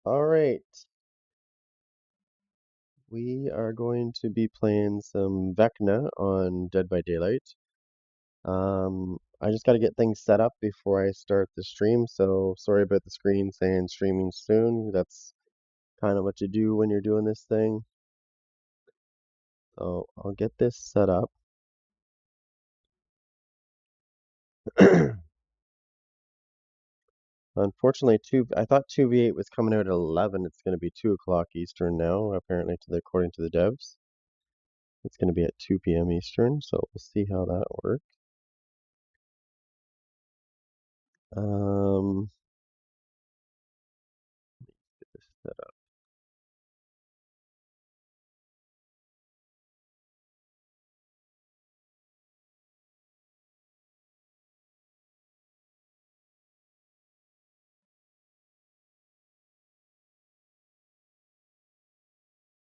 All right, we are going to be playing some Vecna on Dead by Daylight. I just got to get things set up before I start the stream, so sorry about the screen saying streaming soon. That's kind of what you do when you're doing this thing. So I'll get this set up. Unfortunately, I thought 2v8 was coming out at 11. It's going to be 2 o'clock Eastern now, apparently, according to the devs. It's going to be at 2 p.m. Eastern, so we'll see how that works. Get this set up.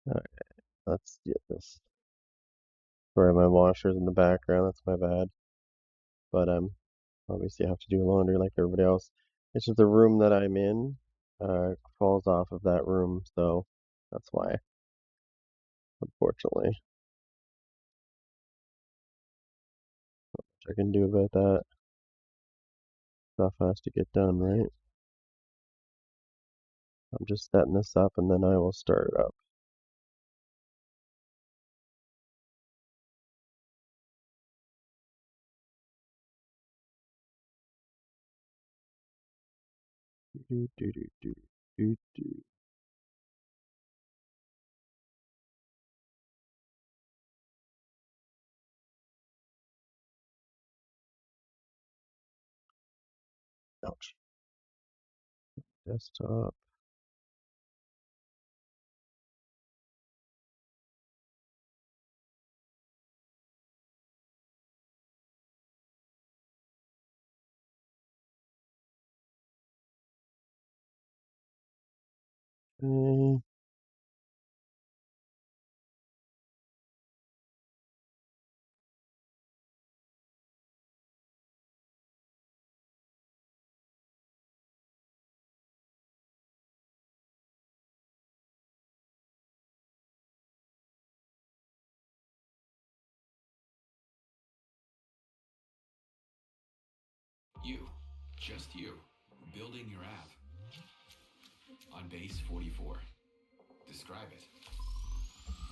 All right, let's get this. Sorry, my washer's in the background. That's my bad. But obviously I have to do laundry like everybody else. It's just the room that I'm in falls off of that room, so that's why, unfortunately. What I can do about that. Stuff has to get done, right? I'm just setting this up and then I will start it up. Do, do, do, do, do, do. Ouch. Desktop. Okay. You, just you, building your app on base 44. Describe it.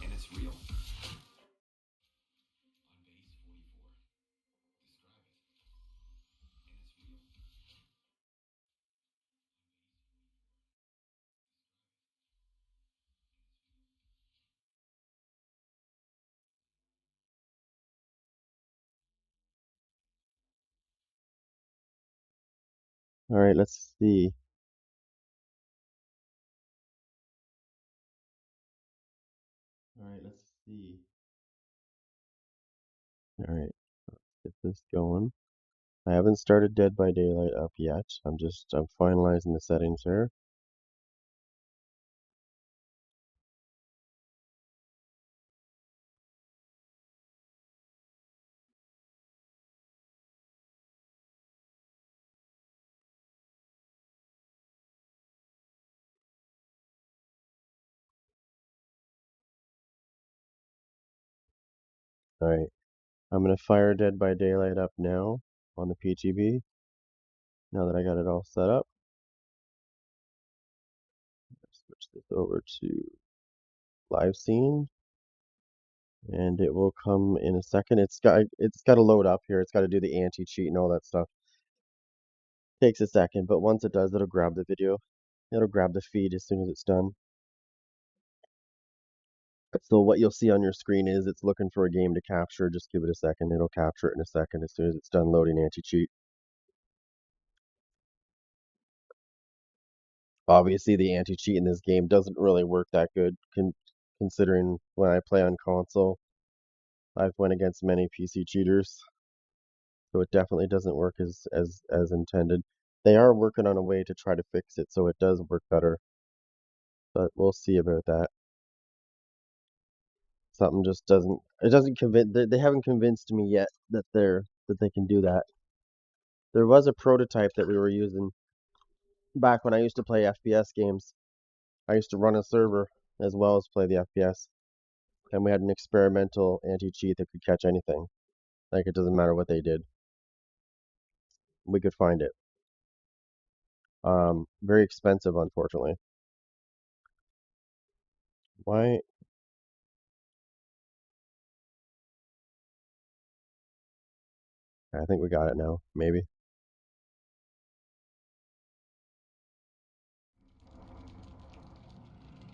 And it's real. On base 44. Describe it. And it's real. All right, let's see. All right, let's see. All right, let's get this going. I haven't started Dead by Daylight up yet. I'm finalizing the settings here. All right, I'm gonna fire Dead by Daylight up now on the PTB. Now that I got it all set up, switch this over to live scene, and it will come in a second. It's got to load up here. It's got to do the anti-cheat and all that stuff. Takes a second, but once it does, it'll grab the video. It'll grab the feed as soon as it's done. So what you'll see on your screen is it's looking for a game to capture. Just give it a second. It'll capture it in a second as soon as it's done loading anti-cheat. Obviously, the anti-cheat in this game doesn't really work that good, considering when I play on console, I've went against many PC cheaters, so it definitely doesn't work as intended. They are working on a way to try to fix it so it does work better, but we'll see about that. Something just doesn't. It doesn't convince. They haven't convinced me yet that they can do that. There was a prototype that we were using back when I used to play FPS games. I used to run a server as well as play the FPS, and we had an experimental anti-cheat that could catch anything. Like it doesn't matter what they did, we could find it. Very expensive, unfortunately. Why? I think we got it now. Maybe.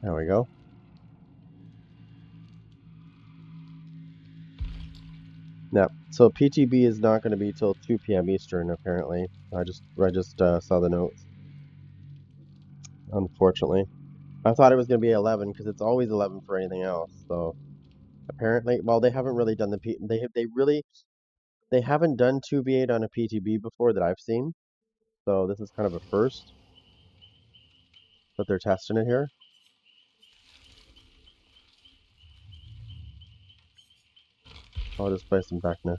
There we go. Now, so PTB is not going to be till 2 p.m. Eastern, apparently. I just saw the notes. Unfortunately, I thought it was going to be 11 because it's always 11 for anything else. So apparently, well, they haven't really done the P. They haven't done 2v8 on a PTB before that I've seen. So this is kind of a first that they're testing it here. I'll just play some vecna.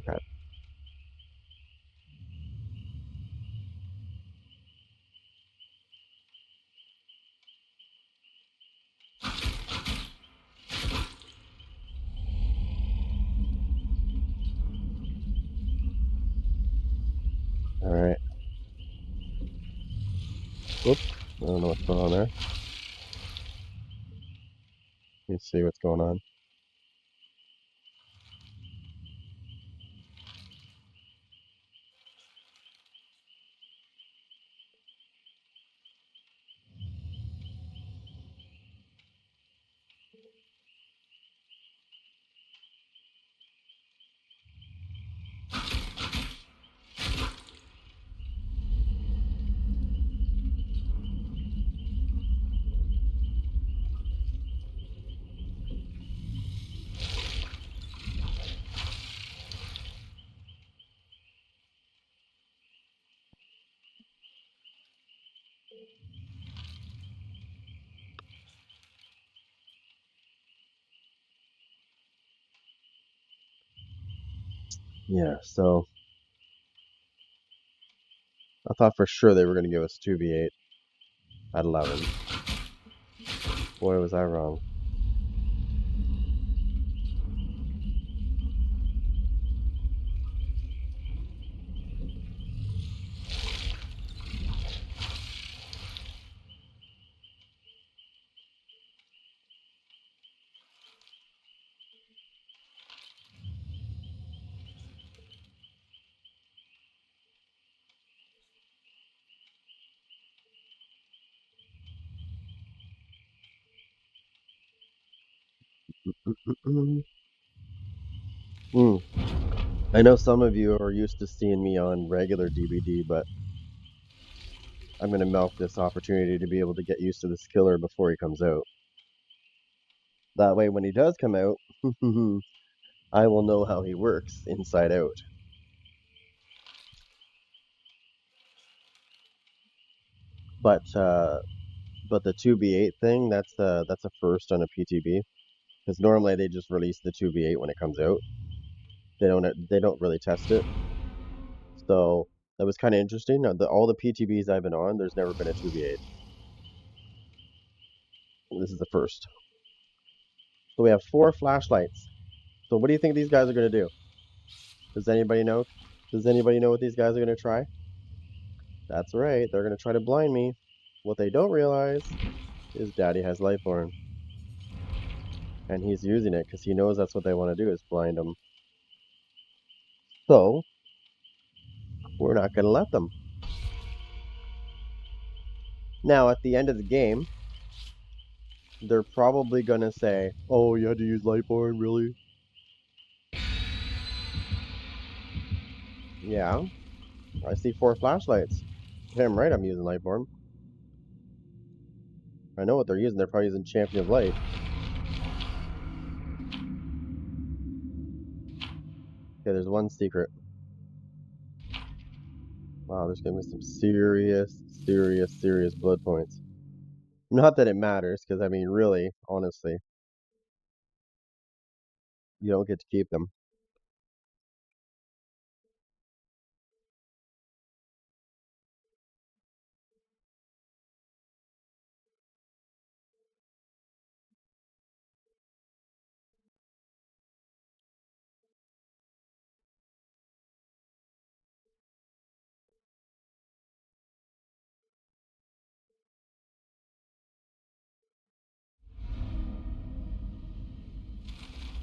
Okay. All right. Whoop. I don't know what's going on there. Let's see what's going on. Yeah, so I thought for sure they were going to give us 2v8 at 11. Boy, was I wrong. Mm. I know some of you are used to seeing me on regular DBD, but I'm going to milk this opportunity to be able to get used to this killer before he comes out. That way, when he does come out, I will know how he works inside out. But but the 2v8 thing, that's a first on a PTB because normally they just release the 2v8 when it comes out. They don't really test it. So that was kind of interesting. All the PTBs I've been on, there's never been a 2v8. This is the first. So we have 4 flashlights. So what do you think these guys are going to do? Does anybody know? Does anybody know what these guys are going to try? That's right, they're going to try to blind me. What they don't realize is Daddy has Lightborn. And he's using it because he knows that's what they want to do is blind him. So we're not going to let them. Now, at the end of the game, they're probably going to say, oh, you had to use Lightborn, really? Yeah, I see 4 flashlights. Damn right I'm using Lightborn. I know what they're using. They're probably using Champion of Light. Okay, there's one secret. Wow, there's gonna be some serious, serious, serious blood points. Not that it matters, because I mean, really, honestly, you don't get to keep them.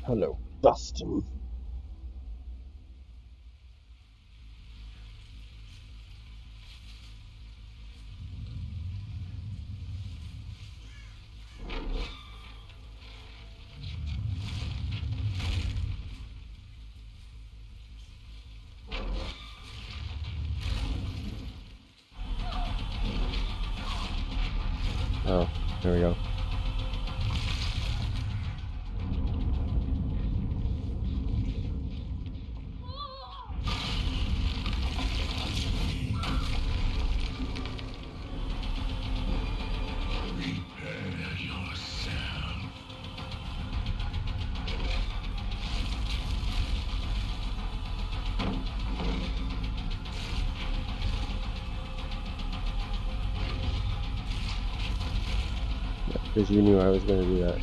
Hello, Dustin. Oh, there we go. Because you knew I was going to do that.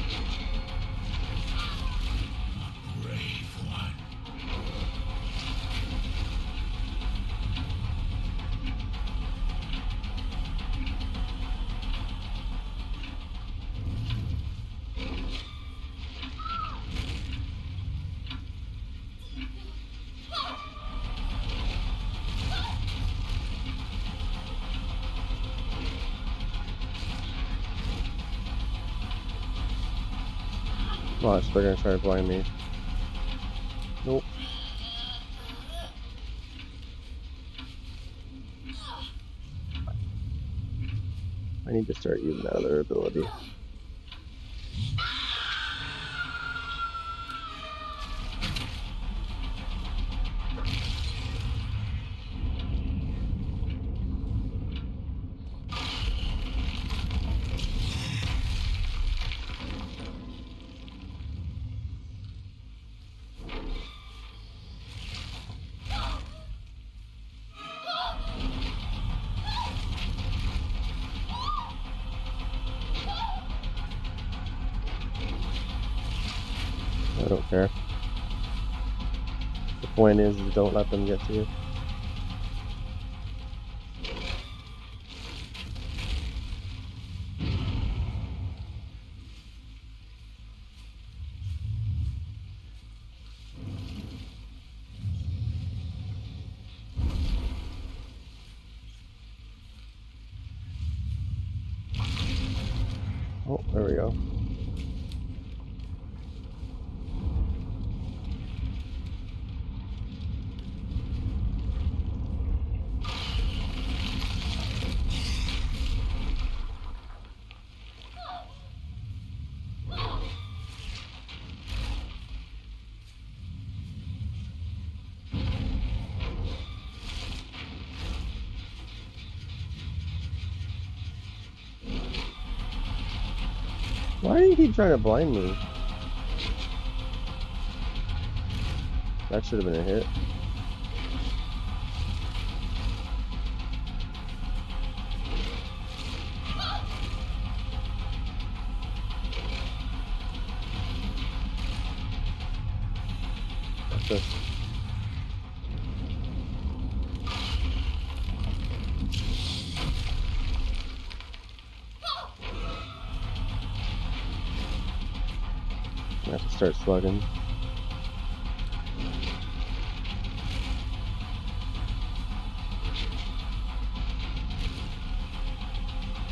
Watch, they're going to try to blind me. Nope. I need to start using that other ability. I don't care. The point is don't let them get to you. Oh, there we go. Why do you keep trying to blind me? That should have been a hit. That's a... I have to start slugging.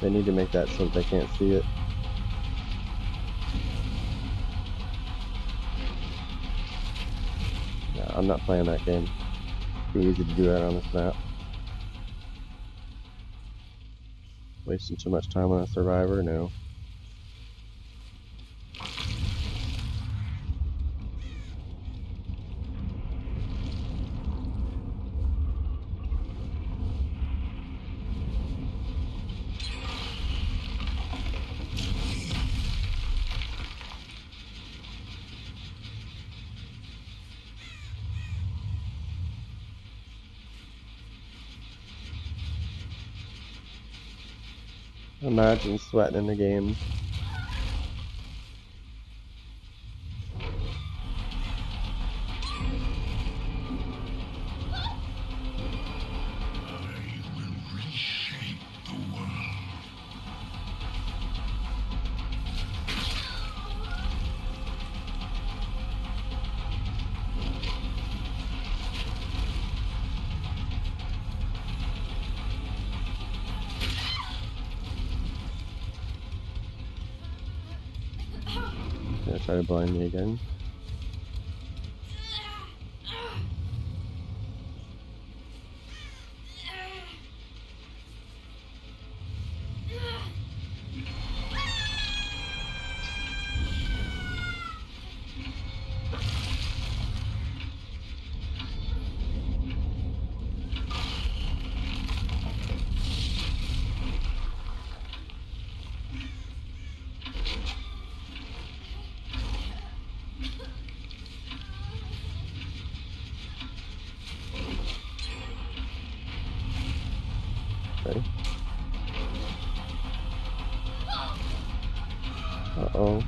They need to make that so that they can't see it. Yeah, I'm not playing that game. Too easy to do that on this map. Wasting too much time on a survivor? No. Imagine sweating in the game. Gonna try to blind me again. Okay. Uh-oh.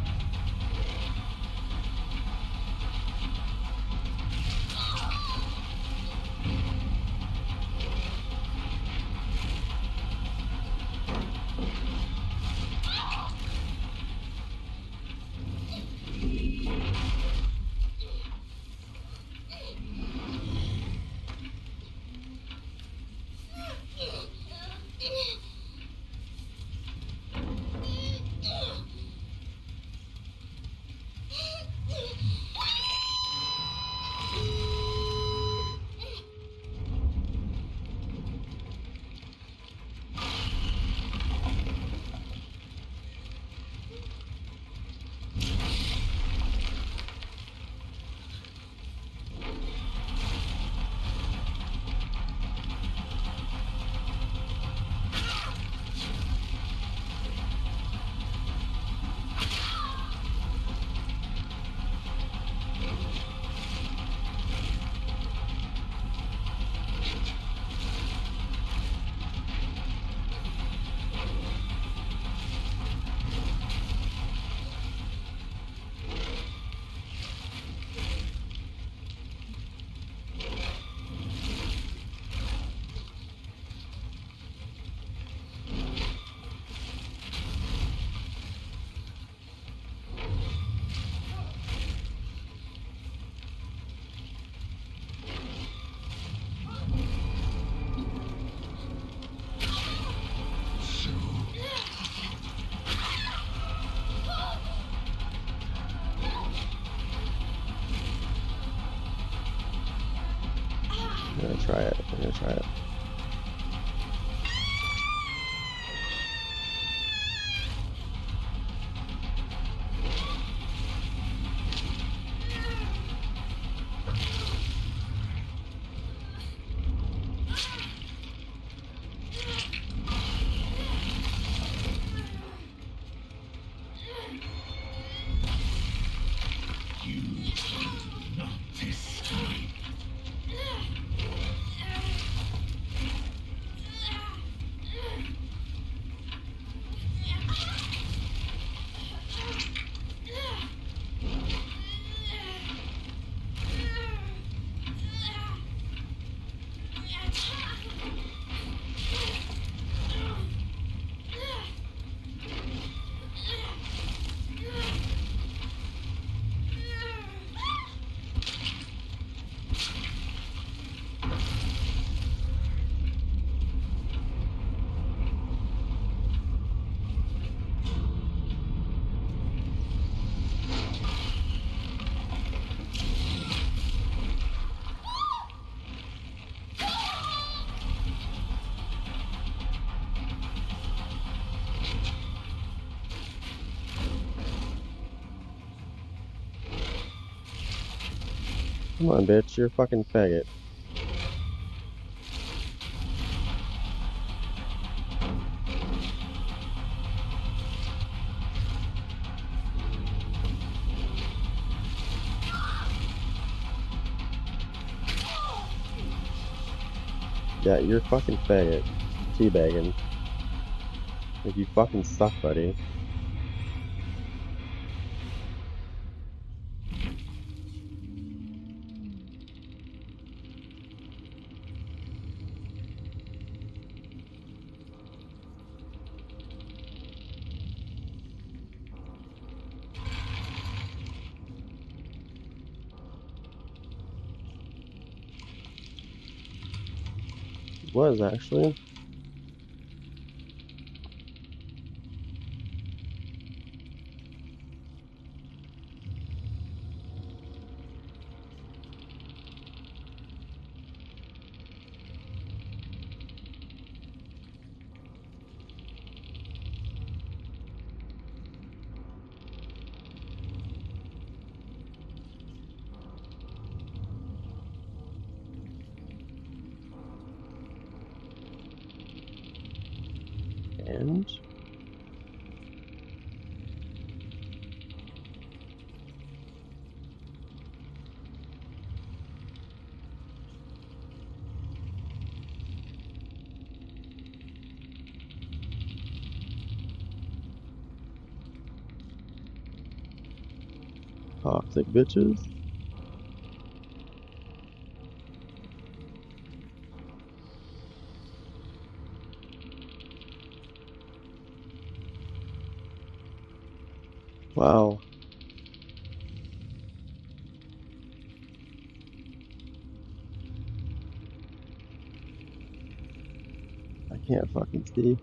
I'm gonna try it. I'm gonna try it. Come on, bitch. You're a fucking faggot. Yeah, you're a fucking faggot. Teabagging. Like, you fucking suck, buddy. Was actually. And toxic bitches. Wow. I can't fucking see.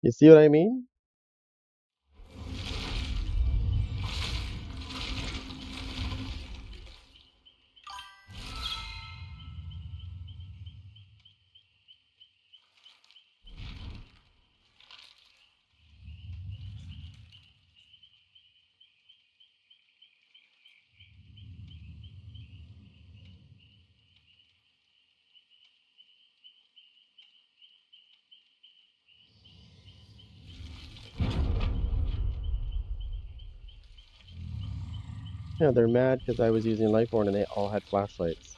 You see what I mean? Yeah, they're mad because I was using Lightborn and they all had flashlights.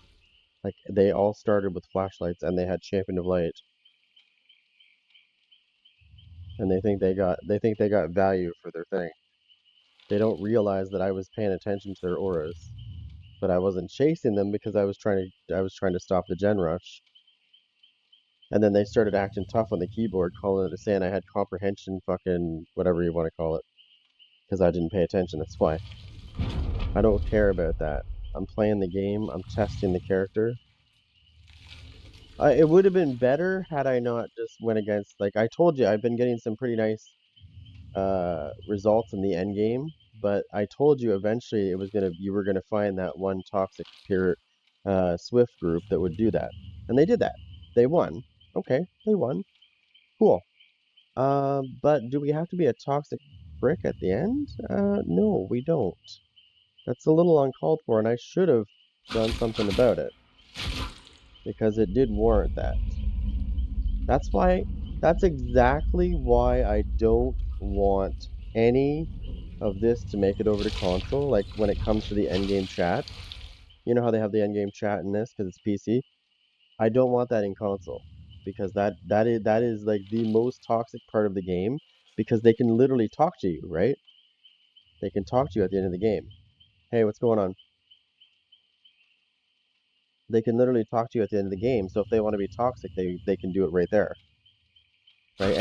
Like, they all started with flashlights and they had Champion of Light. And they think they got value for their thing. They don't realize that I was paying attention to their auras. But I wasn't chasing them because I was trying to stop the gen rush. And then they started acting tough on the keyboard, calling it saying I had comprehension fucking whatever you want to call it. Because I didn't pay attention, that's why. I don't care about that. I'm playing the game, I'm testing the character. It would have been better had I not just went against, like I told you, I've been getting some pretty nice results in the end game, but I told you eventually you were gonna find that one toxic pure Swift group that would do that, and they did that. They won. Okay, they won. Cool. But do we have to be a toxic prick at the end? No, we don't. That's a little uncalled for, and I should have done something about it because it did warrant that. That's why, that's exactly why I don't want any of this to make it over to console. Like when it comes to the endgame chat, you know how they have the endgame chat in this because it's PC. I don't want that in console because that is like the most toxic part of the game because they can literally talk to you, right? They can talk to you at the end of the game. Hey, what's going on? They can literally talk to you at the end of the game. So if they want to be toxic, they can do it right there, right?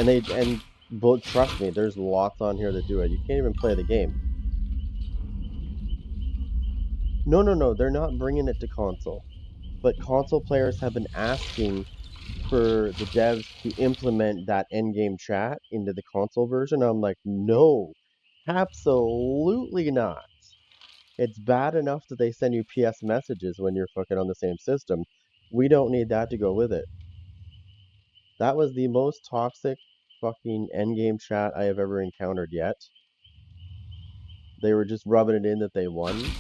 But trust me, there's lots on here that do it. You can't even play the game. No, no, no, they're not bringing it to console. But console players have been asking for the devs to implement that in-game chat into the console version. I'm like, no, absolutely not. It's bad enough that they send you PS messages when you're fucking on the same system. We don't need that to go with it. That was the most toxic fucking endgame chat I have ever encountered yet. They were just rubbing it in that they won.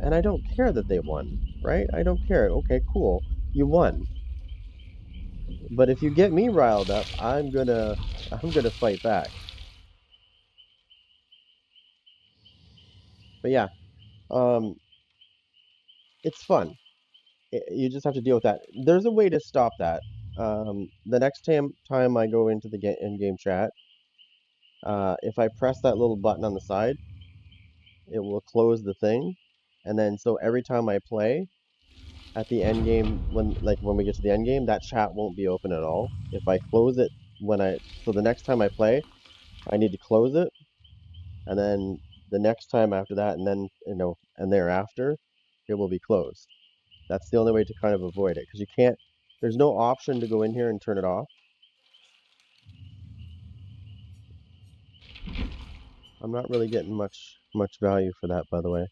And I don't care that they won, right? I don't care. Okay, cool. You won. But if you get me riled up, I'm gonna fight back. But yeah, um, it's fun. You just have to deal with that. There's a way to stop that. The next time I go into the in-game chat, if I press that little button on the side, it will close the thing, and then so every time I play at the end game, when we get to the end game, that chat won't be open at all. If I close it so the next time I play, I need to close it, and then the next time after that, and then and thereafter, it will be closed. That's the only way to kind of avoid it because you can't. There's no option to go in here and turn it off. I'm not really getting much value for that, by the way.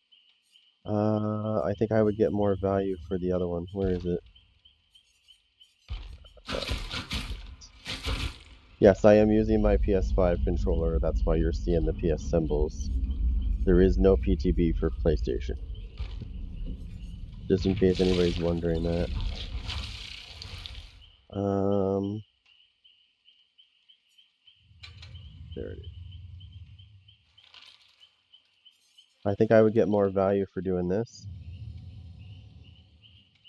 I think I would get more value for the other one. Where is it? Yes, I am using my PS5 controller. That's why you're seeing the PS symbols. There is no PTB for PlayStation. Just in case anybody's wondering that. Um, there it is. I think I would get more value for doing this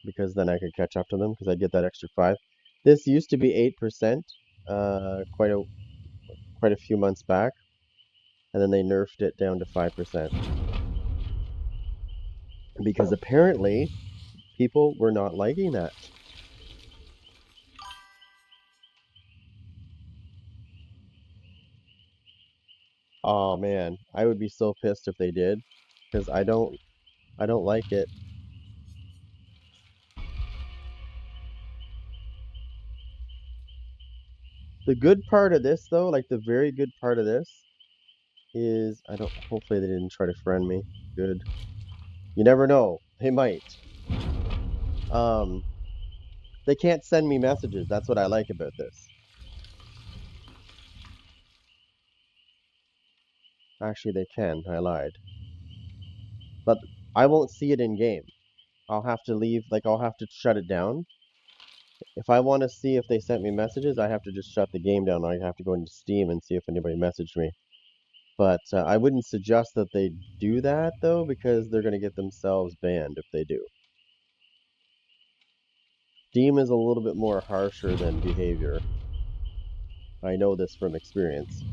because then I could catch up to them because I'd get that extra 5. This used to be 8%, quite a few months back, and then they nerfed it down to 5% because apparently people were not liking that. Oh man, I would be so pissed if they did because I don't like it. The good part of this though, like the very good part of this is I don't hopefully they didn't try to friend me. Good. You never know. They might. Um they can't send me messages. That's what I like about this. Actually they can. I lied. But I won't see it in game. I'll have to leave, like I'll have to shut it down. If I want to see if they sent me messages, I have to just shut the game down. I have to go into Steam and see if anybody messaged me. But I wouldn't suggest that they do that though, because they're going to get themselves banned if they do. Steam is a little bit more harsher than behavior. I know this from experience.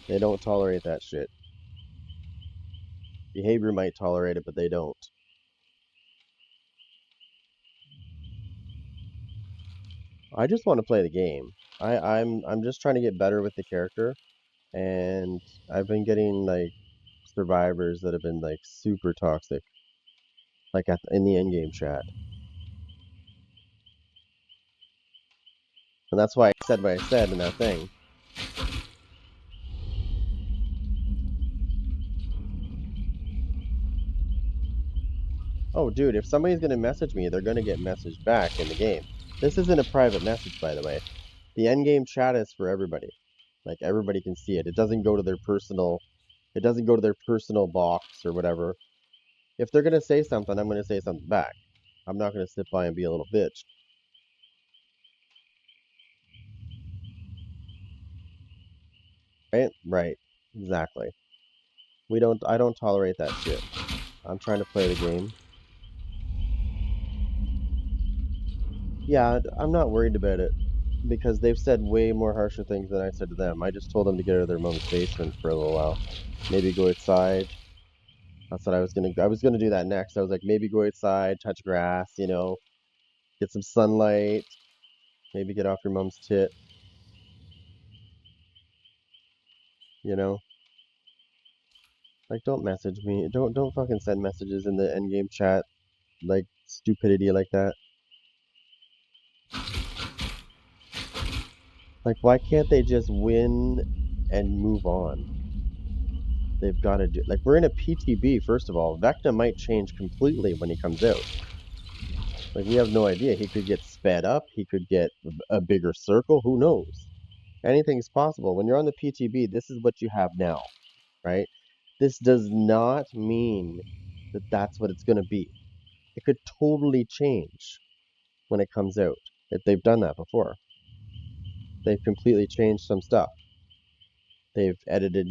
They don't tolerate that shit. Behavior might tolerate it, but they don't. I just want to play the game. I'm just trying to get better with the character, and I've been getting like survivors that have been like super toxic, like in the end game chat, and that's why I said what I said in that thing. Oh, dude, if somebody's gonna message me, they're gonna get messaged back in the game. This isn't a private message, by the way. The end game chat is for everybody. Like everybody can see it. It doesn't go to their personal. It doesn't go to their personal box or whatever. If they're gonna say something, I'm gonna say something back. I'm not gonna sit by and be a little bitch. Right? Right. Exactly. I don't tolerate that shit. I'm trying to play the game. Yeah, I'm not worried about it because they've said way more harsher things than I said to them. I just told them to get out of their mom's basement for a little while. Maybe go outside. That's what I was gonna do that next. I was like, maybe go outside, touch grass, get some sunlight, maybe get off your mom's tit, you know? Like, don't message me. Don't fucking send messages in the endgame chat like stupidity like that. Like, why can't they just win and move on? They've got to do like we're in a PTB, first of all. Vecna might change completely when he comes out. Like we have no idea. He could get sped up, he could get a bigger circle, who knows? Anything's possible. When you're on the PTB, this is what you have now, right? This does not mean that that's what it's going to be. It could totally change when it comes out. If they've done that before. They've completely changed some stuff. They've edited,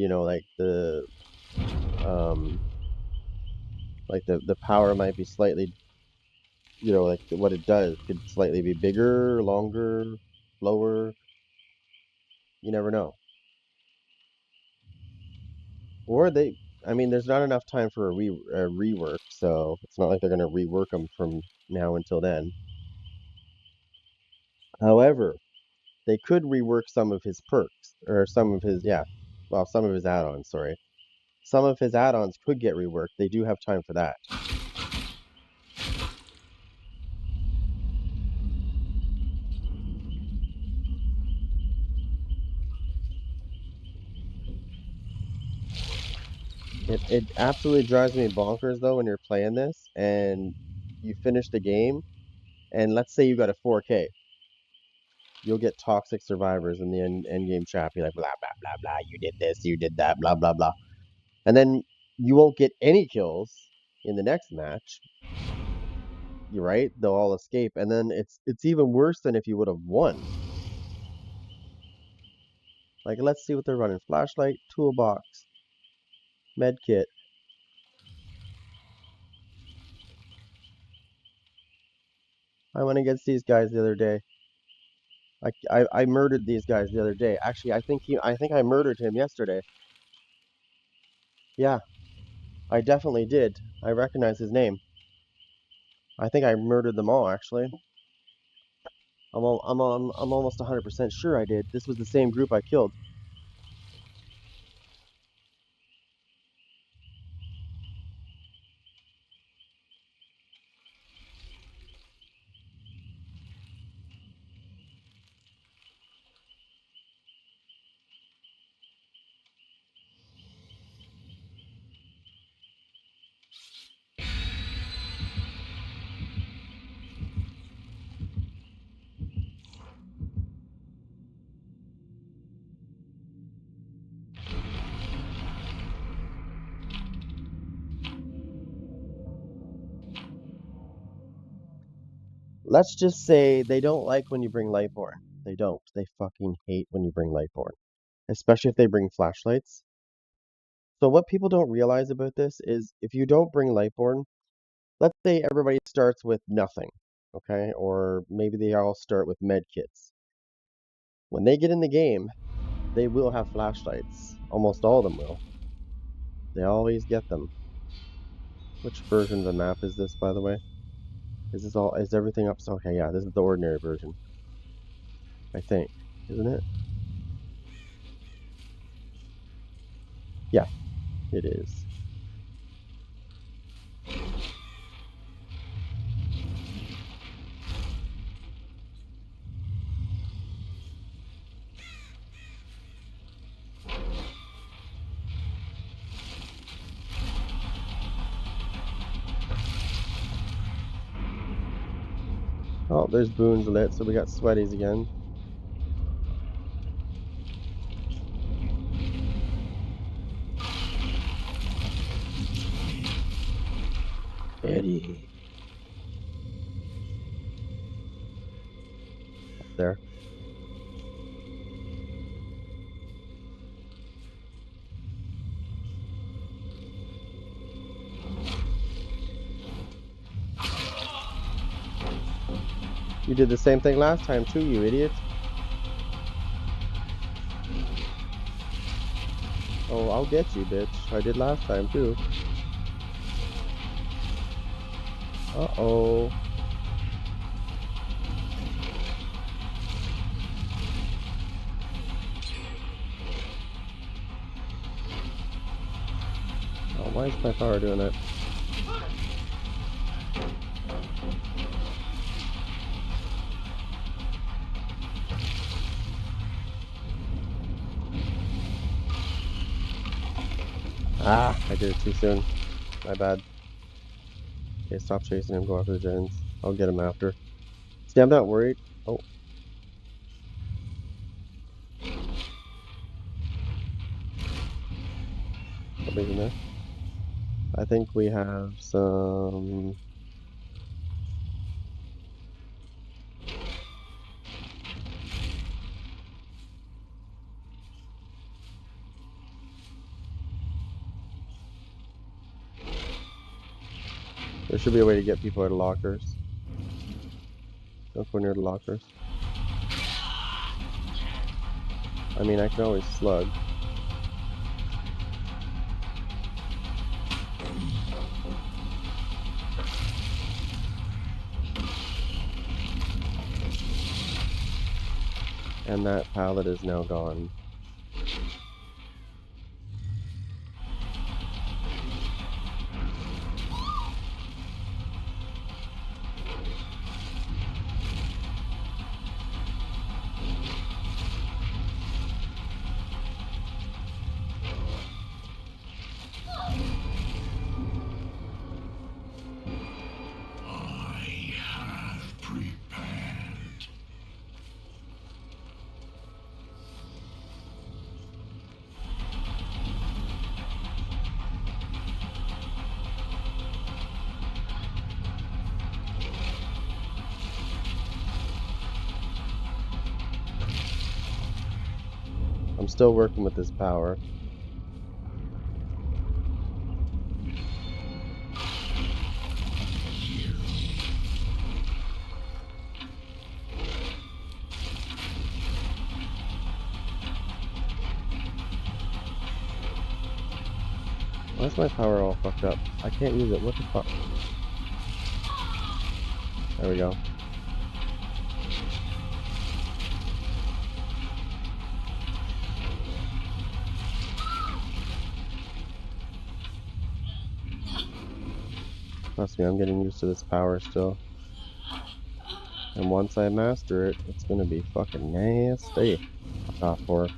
um the power might be slightly, like what it does could slightly be bigger, longer, lower. You never know. Or I mean, there's not enough time for a rework, so it's not like they're gonna rework them from now until then. However, they could rework some of his perks or some of his, yeah, well, some of his add-ons. Sorry, some of his add-ons could get reworked. They do have time for that. It absolutely drives me bonkers though when you're playing this and you finish the game and let's say you got a 4K, you'll get toxic survivors in the end game chat. Be like blah blah blah blah. You did this, you did that, blah blah blah, and then you won't get any kills in the next match. You're right; they'll all escape, and then it's even worse than if you would have won. Like let's see what they're running: flashlight, toolbox, med kit. I went against these guys the other day. I murdered these guys the other day. Actually, I think I murdered him yesterday. Yeah, I definitely did. I recognize his name. I think I murdered them all actually. I'm almost 100% sure I did. This was the same group I killed. Let's just say they don't like when you bring Lightborn. They don't. They fucking hate when you bring Lightborn, especially if they bring flashlights. So what people don't realize about this is if you don't bring Lightborn, let's say everybody starts with nothing, okay? Or maybe they all start with med kits. When they get in the game, they will have flashlights. Almost all of them will. They always get them. Which version of the map is this, by the way? Is everything up? Okay, yeah, this is the ordinary version, I think, isn't it? Yeah, it is. Oh, there's Boone's lit, so we got sweaties again. Eddie. Up there. You did the same thing last time too, you idiot. Oh, I'll get you, bitch. I did last time too. Uh-oh. Why is my power doing it? Ah, I did it too soon. My bad. Okay, stop chasing him. Go after the gens. I'll get him after. See, I'm not worried. Oh. Somebody's in there. I think we have some... There should be a way to get people out of lockers. Don't go near the lockers. I mean, I can always slug. And that pallet is now gone. I have prepared. I'm still working with this power. Why is my power all fucked up? I can't use it. What the fuck? There we go. Trust me, I'm getting used to this power still. And once I master it, it's gonna be fucking nasty. Fuck off, for.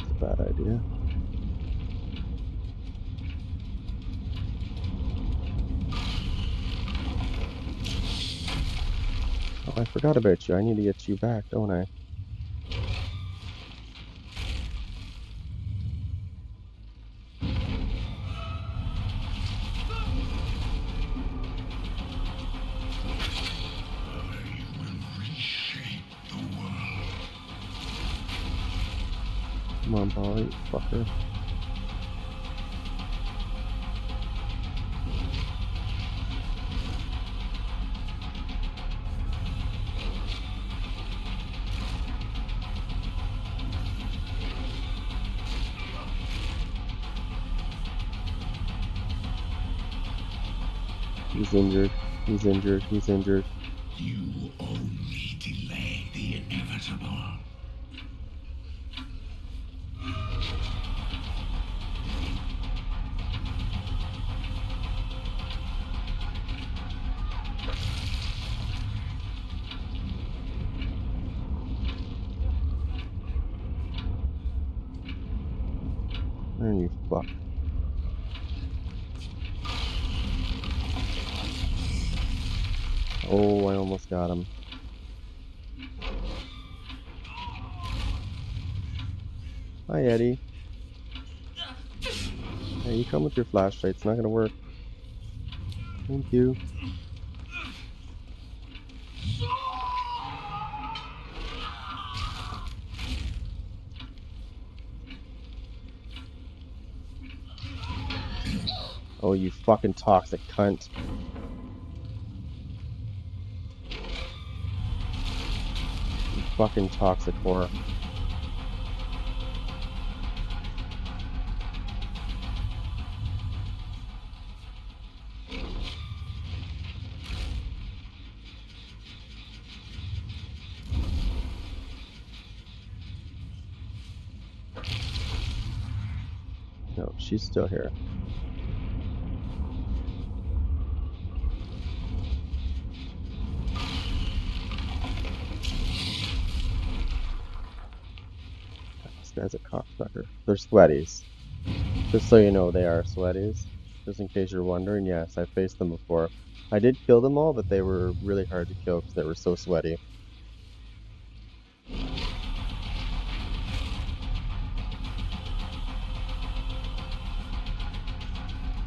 It's a bad idea. Oh, I forgot about you. I need to get you back, don't I? Come on, Polly, fucker. He's injured. He's injured. He's injured. You only delay the inevitable. There you fuck. Oh, I almost got him. Hi, Eddie. Hey, you come with your flashlight. It's not gonna work. Thank you. Oh, you fucking toxic cunt. You fucking toxic whore. she's still here. This guy's a cocksucker. They're sweaties. Just so you know, they are sweaties. Just in case you're wondering, yes, I faced them before. I did kill them all, but they were really hard to kill because they were so sweaty.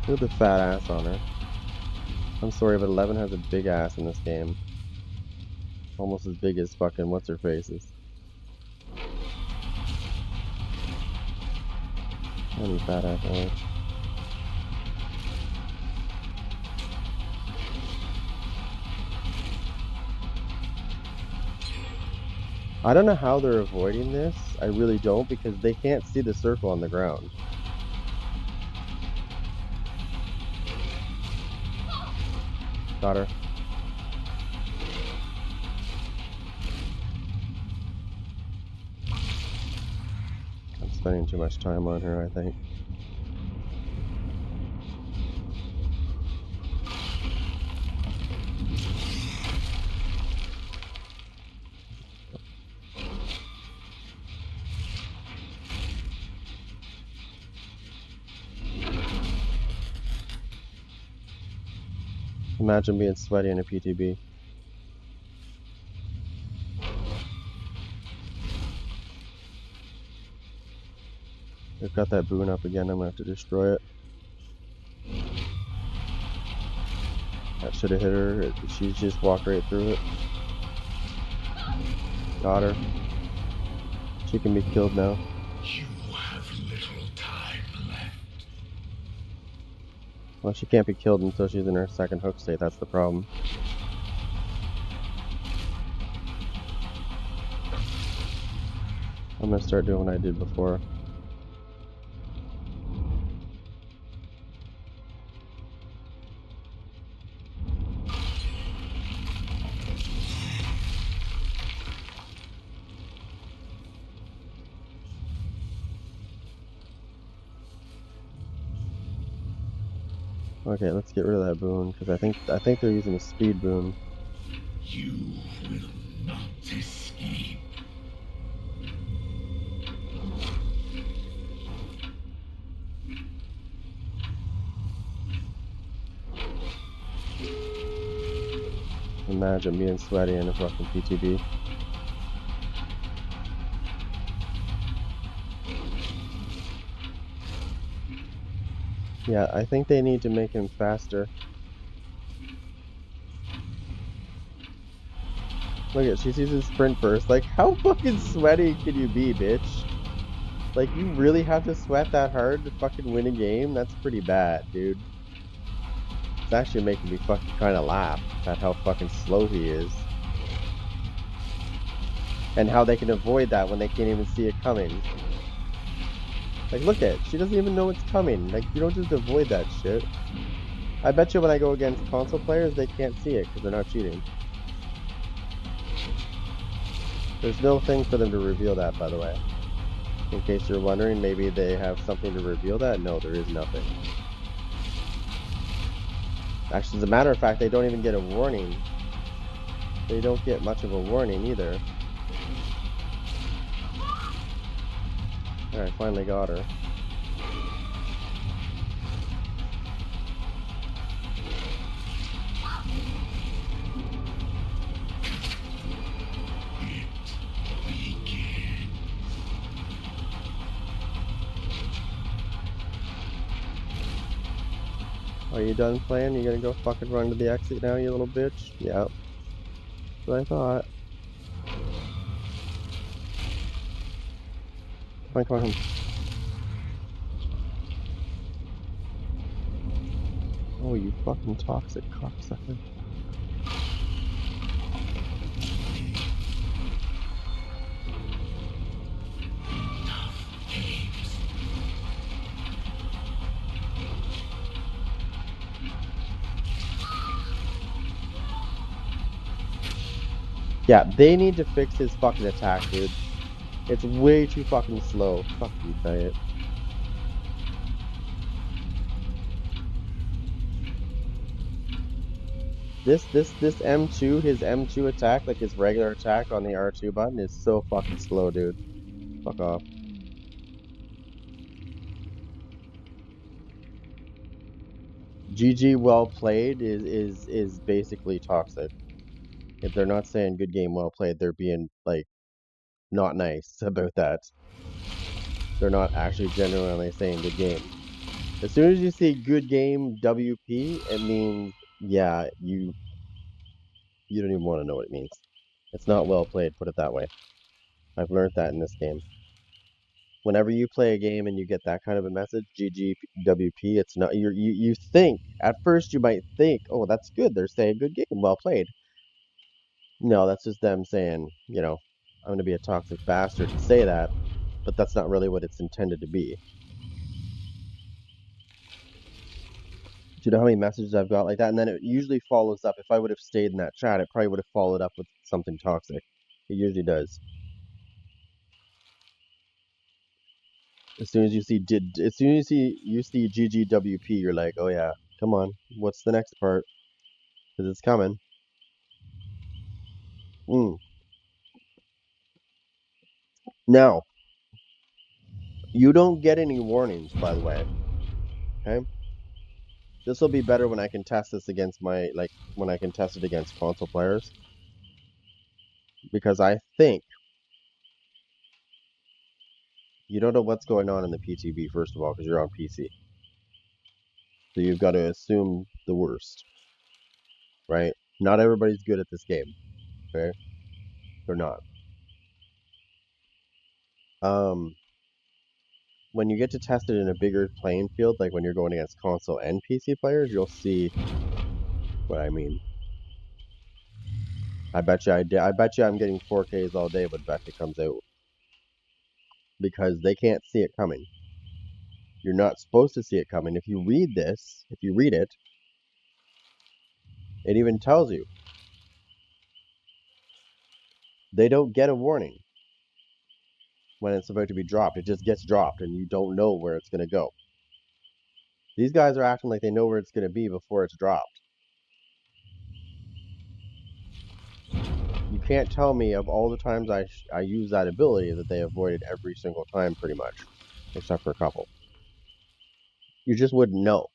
Look at the fat ass on her. I'm sorry, but 11 has a big ass in this game. Almost as big as fucking what's-her-face is. Any fat ass on her. I don't know how they're avoiding this. I really don't, because they can't see the circle on the ground. Got her. I'm spending too much time on her, I think. Imagine being sweaty in a PTB. They've got that boon up again. I'm gonna have to destroy it. That should have hit her. She just walked right through it. Got her. She can be killed now. You have little time left. Well, she can't be killed until she's in her second hook state. That's the problem. I'm gonna start doing what I did before. Okay, let's get rid of that boon, because I think they're using a speed boon. You will not escape. Imagine being sweaty in a fucking PTB. Yeah, I think they need to make him faster. Look at, she's using sprint burst. Like, how fucking sweaty can you be, bitch? Like, you really have to sweat that hard to fucking win a game? That's pretty bad, dude. It's actually making me fucking kind of laugh at how fucking slow he is. And how they can avoid that when they can't even see it coming. Like, look at it. She doesn't even know it's coming. Like, you don't just avoid that shit. I bet you when I go against console players, they can't see it because they're not cheating. There's no thing for them to reveal that, by the way. In case you're wondering, maybe they have something to reveal that. No, there is nothing. Actually, as a matter of fact, they don't even get a warning. They don't get much of a warning either. Alright, finally got her. Are you done playing? You gonna go fucking run to the exit now, you little bitch? Yep. That's what I thought. Come on. Oh, you fucking toxic cocksucker. Yeah, they need to fix his fucking attack, dude. It's way too fucking slow. Fuck you, Diet. This M2, his M2 attack, like his regular attack on the R2 button, is so fucking slow, dude. Fuck off. GG well played is basically toxic. If they're not saying good game well played, they're being like not nice about that. They're not actually genuinely saying good game. As soon as you see good game WP, it means yeah, you don't even want to know what it means. It's not well played, put it that way. I've learned that in this game. Whenever you play a game and you get that kind of a message, GGWP, it's not you think at first you might think, oh, that's good. They're saying good game, well played. No, that's just them saying, I'm gonna be a toxic bastard and say that, but that's not really what it's intended to be. Do you know how many messages I've got like that? And then it usually follows up. If I would have stayed in that chat, it probably would have followed up with something toxic. It usually does. As soon as you see GGWP, you're like, oh yeah, come on, what's the next part? Because it's coming. Mm. Now, you don't get any warnings, by the way. Okay, this will be better when I can test this against when I can test it against console players, because I think you don't know what's going on in the PTB first of all, because you're on PC, so you've got to assume the worst, right? Not everybody's good at this game. Okay, they're not. Um, when you get to test it in a bigger playing field, like when you're going against console and PC players, you'll see what I mean. I bet you I'm getting 4Ks all day when Vecna comes out because they can't see it coming. You're not supposed to see it coming. If you read this, if you read it, it even tells you they don't get a warning when it's about to be dropped. It just gets dropped and you don't know where it's going to go. These guys are acting like they know where it's going to be before it's dropped. You can't tell me of all the times I use that ability that they avoided every single time pretty much, except for a couple. You just wouldn't know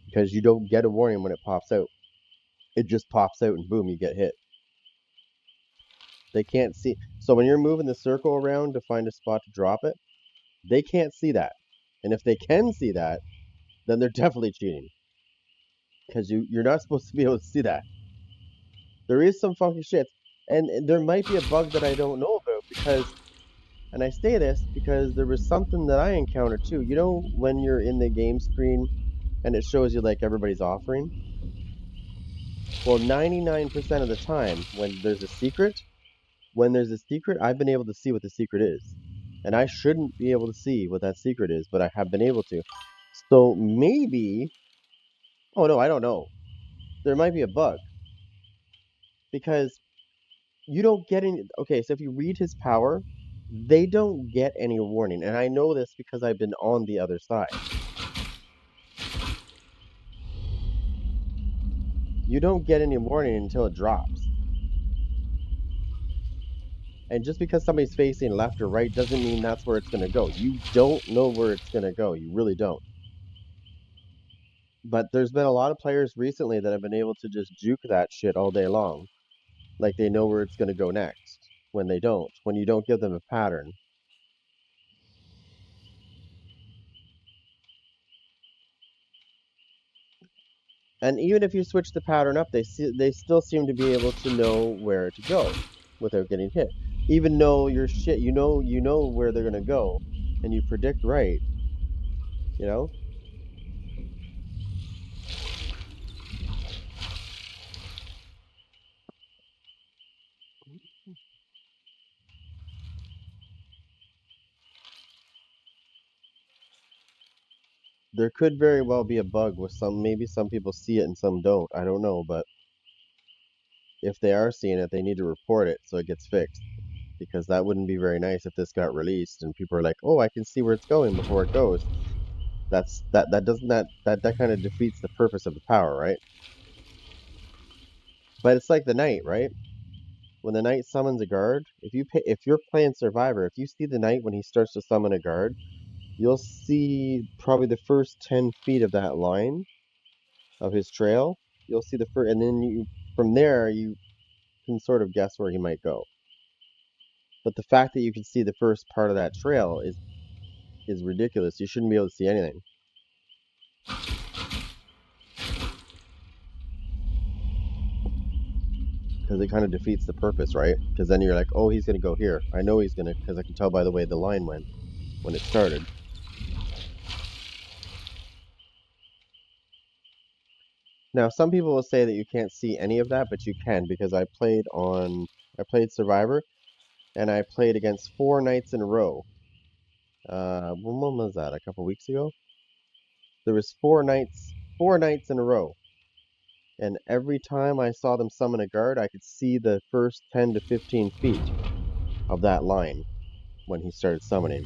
because you don't get a warning when it pops out. It just pops out and boom, you get hit. They can't see. So when you're moving the circle around to find a spot to drop it, they can't see that. And if they can see that, then they're definitely cheating because you're not supposed to be able to see that. There is some funky shit, and there might be a bug that I don't know about because, and I say this because there was something that I encountered too. You know, when you're in the game screen and it shows you like everybody's offering. Well, 99% of the time when there's a secret, I've been able to see what the secret is. And I shouldn't be able to see what that secret is, but I have been able to. So maybe, oh no, I don't know. There might be a bug because you don't get any. Okay, so if you read his power, they don't get any warning. And I know this because I've been on the other side. You don't get any warning until it drops. And just because somebody's facing left or right doesn't mean that's where it's going to go. You don't know where it's going to go. You really don't. But there's been a lot of players recently that have been able to just juke that shit all day long. Like they know where it's going to go next when they don't, when you don't give them a pattern. And even if you switch the pattern up, they still seem to be able to know where to go without getting hit. Even though your shit, you know where they're going to go and you predict right, you know? There could very well be a bug with maybe some people see it and some don't. I don't know, but if they are seeing it, they need to report it so it gets fixed. Because that wouldn't be very nice if this got released and people are like, "Oh, I can see where it's going before it goes." That doesn't that kind of defeats the purpose of the power, right? But it's like the knight, right? When the knight summons a guard, if you're playing Survivor, if you see the knight when he starts to summon a guard, you'll see probably the first 10 feet of that line of his trail. You'll see the first, and then from there you can sort of guess where he might go. But the fact that you can see the first part of that trail is ridiculous. You shouldn't be able to see anything because it kind of defeats the purpose, right? Because then you're like, oh, he's gonna go here. I know he's gonna, because I can tell by the way the line went when it started. Now, some people will say that you can't see any of that, but you can because I played Survivor and I played against 4 nights in a row. When was that? A couple weeks ago? There was 4 nights in a row. And every time I saw them summon a guard, I could see the first 10 to 15 feet of that line when he started summoning,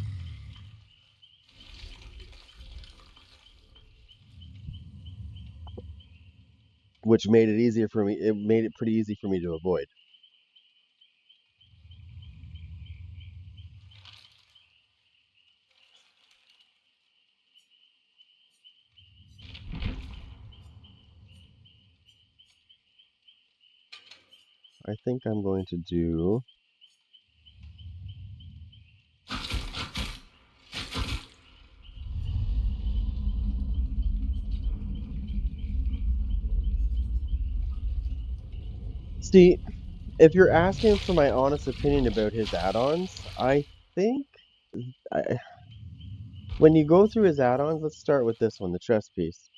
which made it easier for me. It made it pretty easy for me to avoid. I think I'm going to do. See, if you're asking for my honest opinion about his add-ons, I think I, when you go through his add-ons, let's start with this one, the chess piece.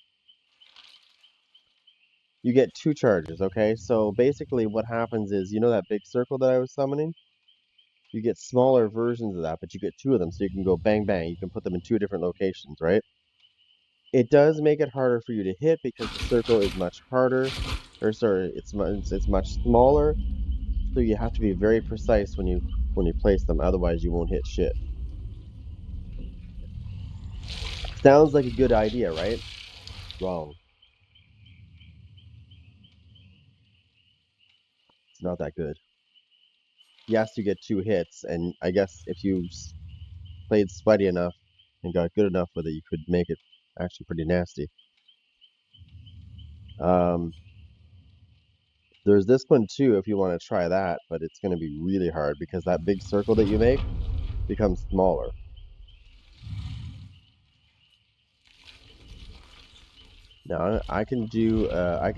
You get 2 charges, okay? So basically what happens is, you know that big circle that I was summoning? You get smaller versions of that, but you get 2 of them, so you can go bang bang. You can put them in 2 different locations, right? It does make it harder for you to hit because the circle is much harder, or sorry, it's much smaller, so you have to be very precise when you place them, otherwise you won't hit shit. Sounds like a good idea, right? Wrong. It's not that good. Yes, you get 2 hits, and I guess if you played sweaty enough and got good enough with it, you could make it actually pretty nasty. Um, there's this one too if you want to try that, but it's going to be really hard because that big circle that you make becomes smaller. Now I can do a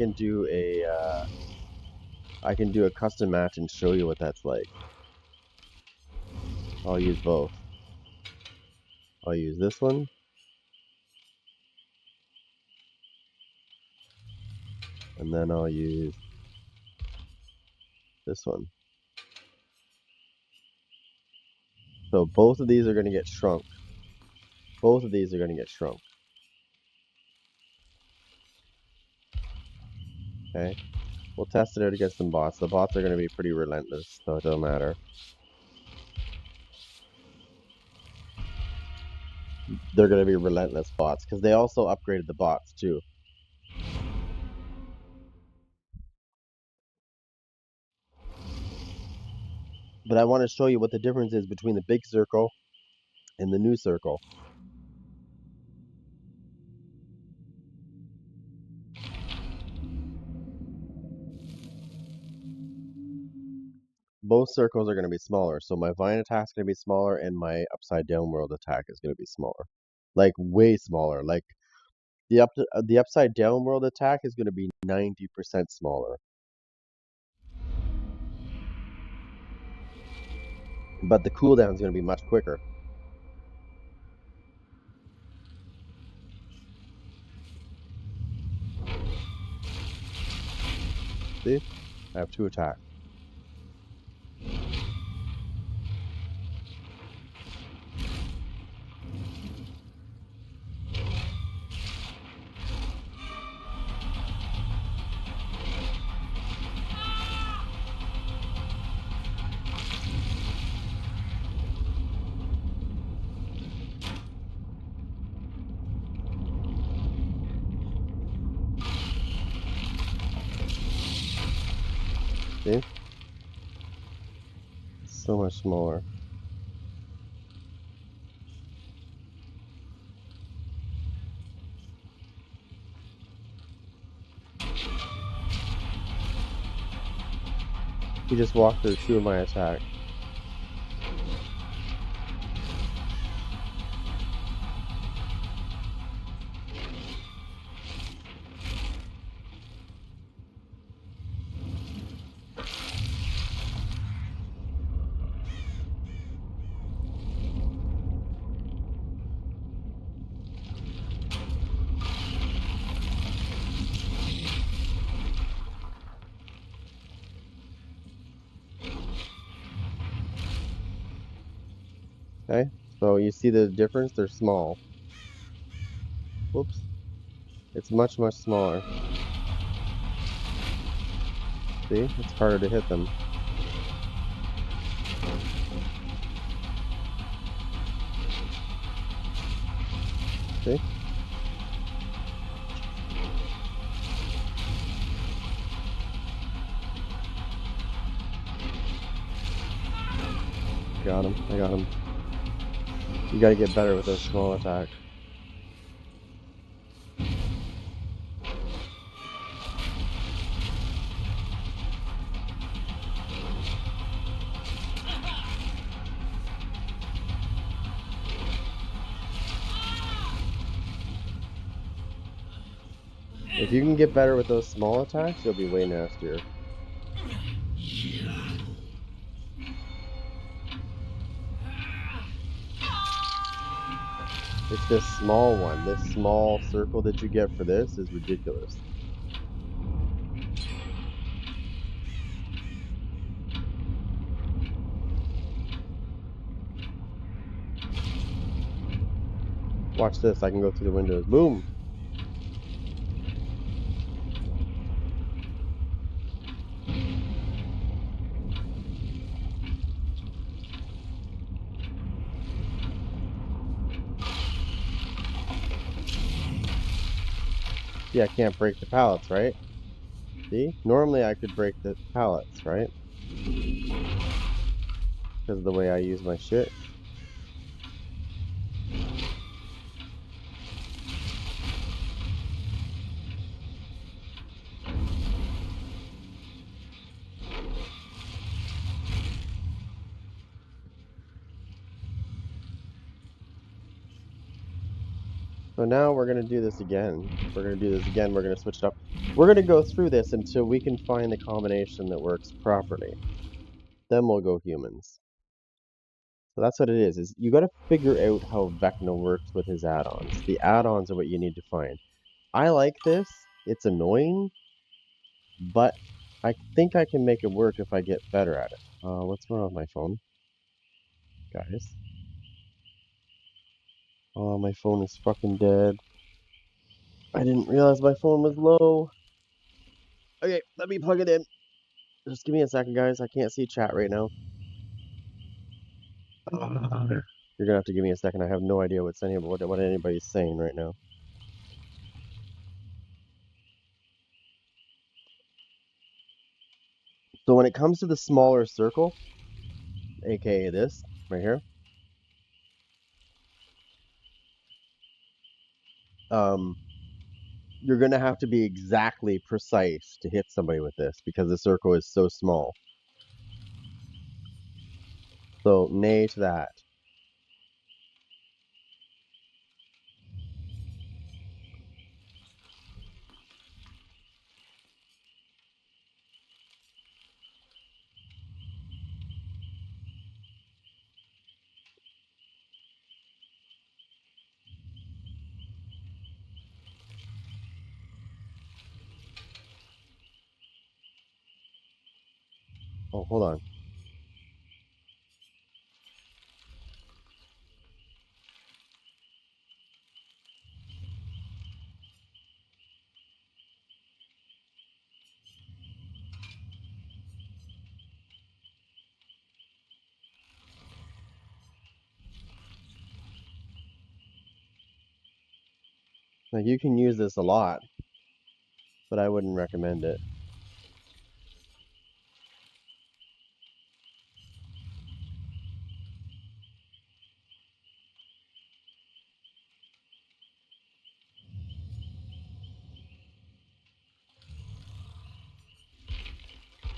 custom match and show you what that's like. I'll use both. I'll use this one, and then I'll use this one. So both of these are going to get shrunk. Both of these are going to get shrunk. Okay. We'll test it out against some bots. The bots are going to be pretty relentless, so it don't matter. They're going to be relentless bots because they also upgraded the bots too. But I want to show you what the difference is between the big circle and the new circle. Both circles are going to be smaller, so my vine attack is going to be smaller and my upside down world attack is going to be smaller. Like way smaller. Like the upside down world attack is going to be 90% smaller. But the cooldown is going to be much quicker. See? I have 2 attacks. See? It's so much smaller. He just walked through 2 of my attacks. Okay? So you see the difference? They're small. Whoops. It's much, much smaller. See? It's harder to hit them. See? Got him. I got him. You gotta get better with those small attacks. If you can get better with those small attacks, you'll be way nastier. It's this small one. This small circle that you get for this is ridiculous. Watch this. I can go through the windows. Boom! See, I can't break the pallets, right? See? Normally I could break the pallets, right? Because of the way I use my shit. So now we're going to do this again. We're going to do this again. We're going to switch it up. We're going to go through this until we can find the combination that works properly. Then we'll go humans. So that's what it is you got to figure out how Vecna works with his add-ons. The add-ons are what you need to find. I like this. It's annoying, but I think I can make it work if I get better at it. What's wrong with my phone? Guys. Oh, my phone is fucking dead. I didn't realize my phone was low. Okay, let me plug it in. Just give me a second, guys. I can't see chat right now. You're gonna have to give me a second. I have no idea what anybody's saying right now. So when it comes to the smaller circle, aka this right here, um, you're gonna have to be exactly precise to hit somebody with this because the circle is so small. So nay to that. Oh, hold on. Like you can use this a lot, but I wouldn't recommend it.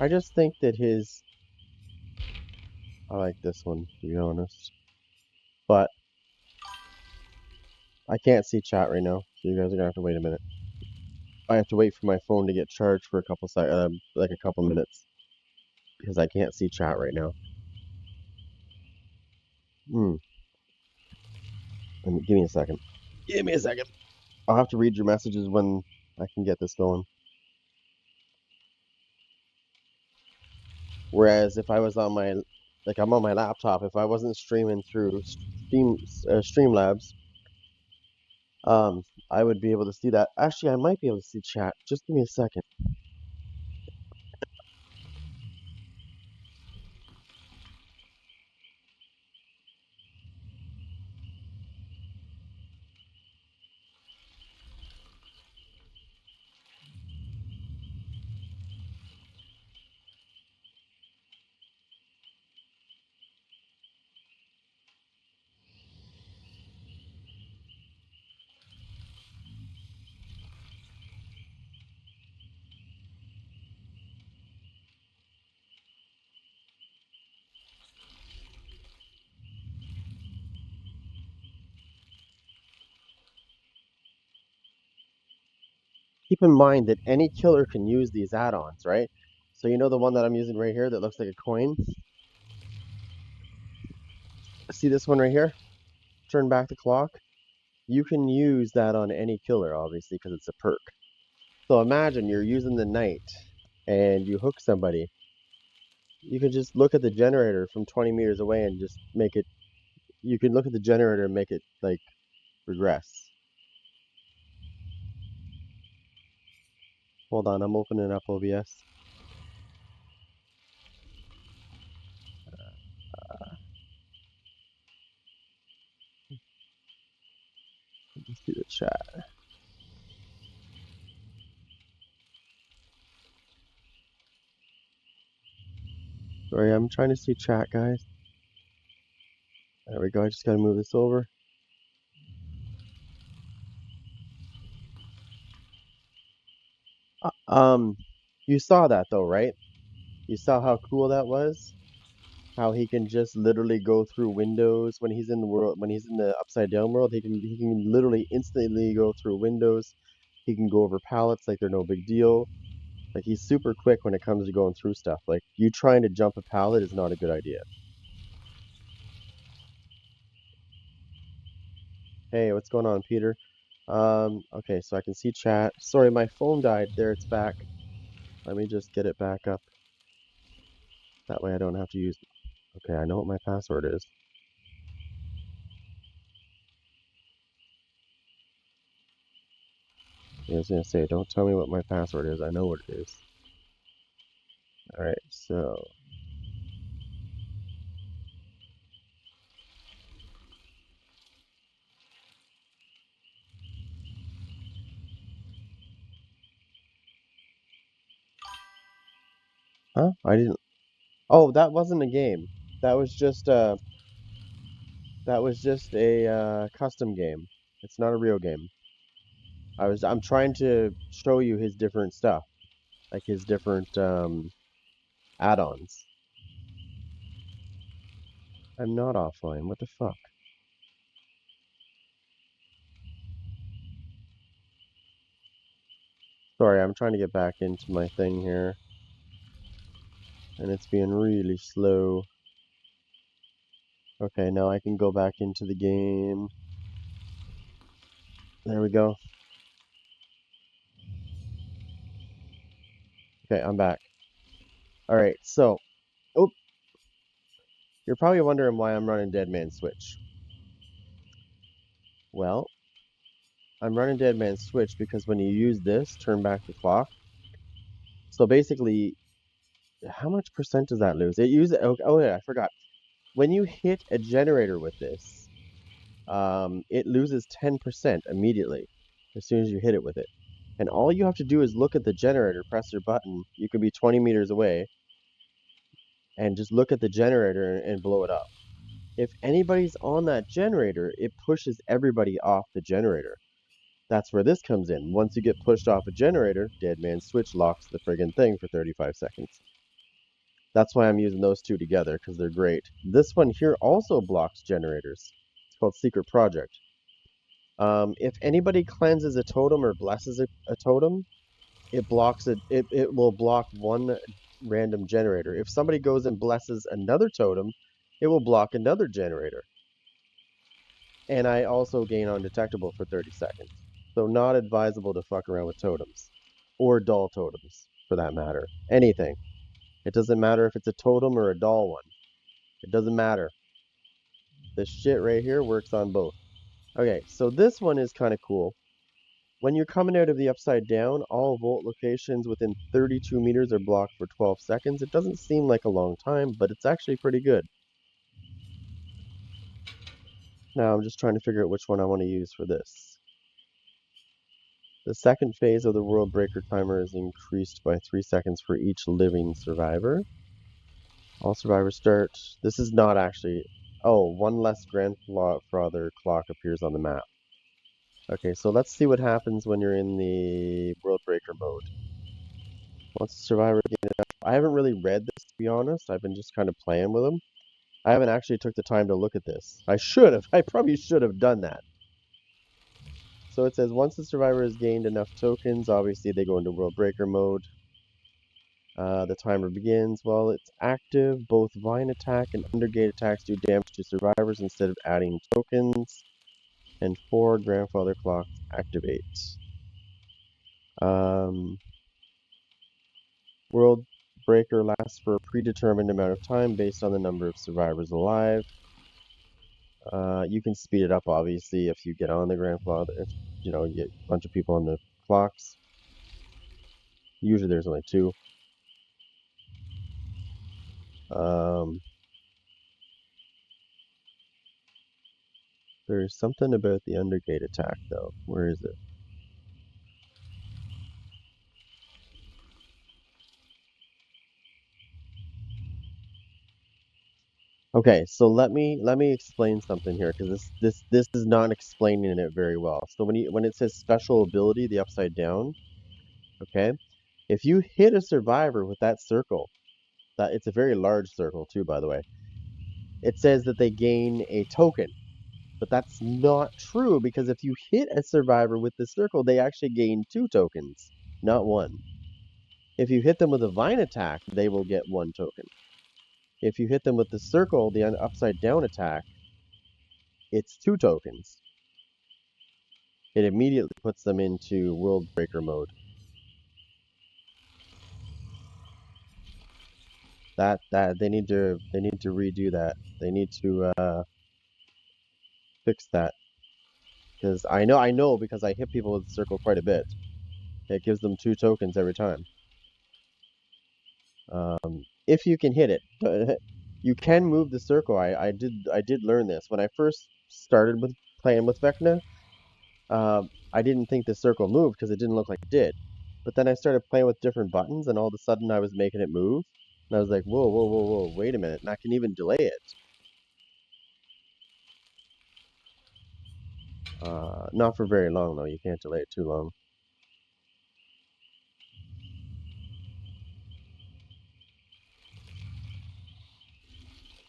I just think that I like this one, to be honest. But I can't see chat right now, so you guys are gonna have to wait a minute. I have to wait for my phone to get charged for a couple like a couple minutes, because I can't see chat right now. Hmm. Give me a second. Give me a second. I'll have to read your messages when I can get this going. Whereas if I was on my, like I'm on my laptop, if I wasn't streaming through Streamlabs, I would be able to see that. Actually, I might be able to see chat. Just give me a second. Keep in mind that any killer can use these add-ons, right? So you know the one that I'm using right here that looks like a coin? See this one right here? Turn back the clock. You can use that on any killer, obviously, because it's a perk. So imagine you're using the night and you hook somebody. You can just look at the generator from 20 meters away and just make it. You can look at the generator and make it like regress. Hold on, I'm opening up OBS. Let me see the chat. Sorry, I'm trying to see chat, guys. There we go. I just gotta move this over. Um, you saw that though, right? You saw how cool that was? How he can just literally go through windows when he's in the world, when he's in the upside down world, he can literally instantly go through windows. He can go over pallets like they're no big deal. Like he's super quick when it comes to going through stuff. Like you trying to jump a pallet is not a good idea. Hey, what's going on, Peter? Okay, so I can see chat. Sorry, my phone died. There, it's back. Let me just get it back up. That way I don't have to use. Okay, I know what my password is. I was gonna say, don't tell me what my password is. I know what it is. All right, so huh? I didn't. Oh, that wasn't a game. That was just a custom game. It's not a real game. I'm trying to show you his different stuff, like his different add-ons. I'm not offline. What the fuck? Sorry, I'm trying to get back into my thing here, and it's being really slow. Okay, now I can go back into the game. There we go. Okay, I'm back. All right, so, oh, you're probably wondering why I'm running Dead Man Switch. Well, I'm running Dead Man Switch because when you use this, turn back the clock. So basically, how much percent does that lose? It uses, oh yeah, I forgot. When you hit a generator with this, it loses 10% immediately as soon as you hit it with it. And all you have to do is look at the generator, press your button. You could be 20 meters away and just look at the generator and blow it up. If anybody's on that generator, it pushes everybody off the generator. That's where this comes in. Once you get pushed off a generator, Dead Man Switch locks the friggin' thing for 35 seconds. That's why I'm using those two together, because they're great. This one here also blocks generators. It's called Secret Project. If anybody cleanses a totem or blesses a totem, it blocks it. It will block one random generator. If somebody goes and blesses another totem, it will block another generator. And I also gain undetectable for 30 seconds. So not advisable to fuck around with totems. Or dull totems, for that matter. Anything. It doesn't matter if it's a totem or a dull one. It doesn't matter. This shit right here works on both. Okay, so this one is kind of cool. When you're coming out of the upside down, all volt locations within 32 meters are blocked for 12 seconds. It doesn't seem like a long time, but it's actually pretty good. Now I'm just trying to figure out which one I want to use for this. The second phase of the World Breaker timer is increased by 3 seconds for each living survivor. All survivors start. This is not actually. Oh, one less grandfather clock appears on the map. Okay, so let's see what happens when you're in the World Breaker mode. Once the survivor gains enough. I haven't really read this, to be honest. I've been just kind of playing with them. I haven't actually took the time to look at this. I should have. I probably should have done that. So it says once the survivor has gained enough tokens, obviously they go into World Breaker mode. The timer begins. While it's active, both Vine attack and Undergate attacks do damage to survivors instead of adding tokens. And 4 grandfather clocks activate. World Breaker lasts for a predetermined amount of time based on the number of survivors alive. You can speed it up, obviously, if you get on the grandfather. If you get a bunch of people on the clocks. Usually, there's only 2. There's something about the Undergate attack, though. Where is it? Okay, so let me explain something here because this is not explaining it very well. So when it says special ability, the upside down, okay, if you hit a survivor with that circle, that it's a very large circle too, by the way, it says that they gain a token, but that's not true because if you hit a survivor with the circle, they actually gain 2 tokens, not 1. If you hit them with a vine attack, they will get 1 token. If you hit them with the circle, the upside down attack, it's 2 tokens. It immediately puts them into World Breaker mode. That they need to redo that. They need to fix that because I know because I hit people with the circle quite a bit. It gives them 2 tokens every time. If you can hit it, but you can move the circle. I did learn this when I first started with playing with Vecna. I didn't think the circle moved because it didn't look like it did. But then I started playing with different buttons, and all of a sudden I was making it move. And I was like, whoa, whoa, whoa, whoa, wait a minute. And I can even delay it. Not for very long, though. You can't delay it too long.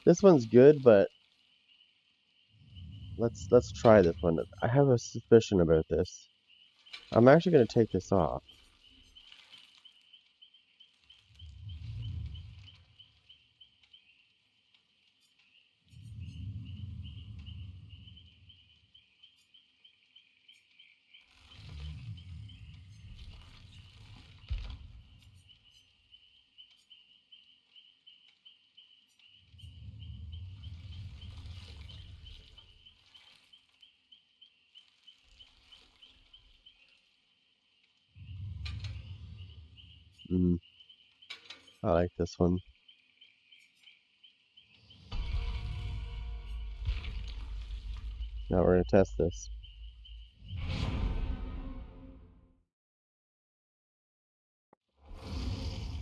This one's good, but let's try this one. I have a suspicion about this. I'm actually going to take this off. Mm, I like this one. Now we're going to test this.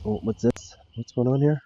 Oh, what's this? What's going on here?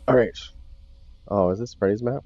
Alright. Oh, is this Freddy's map?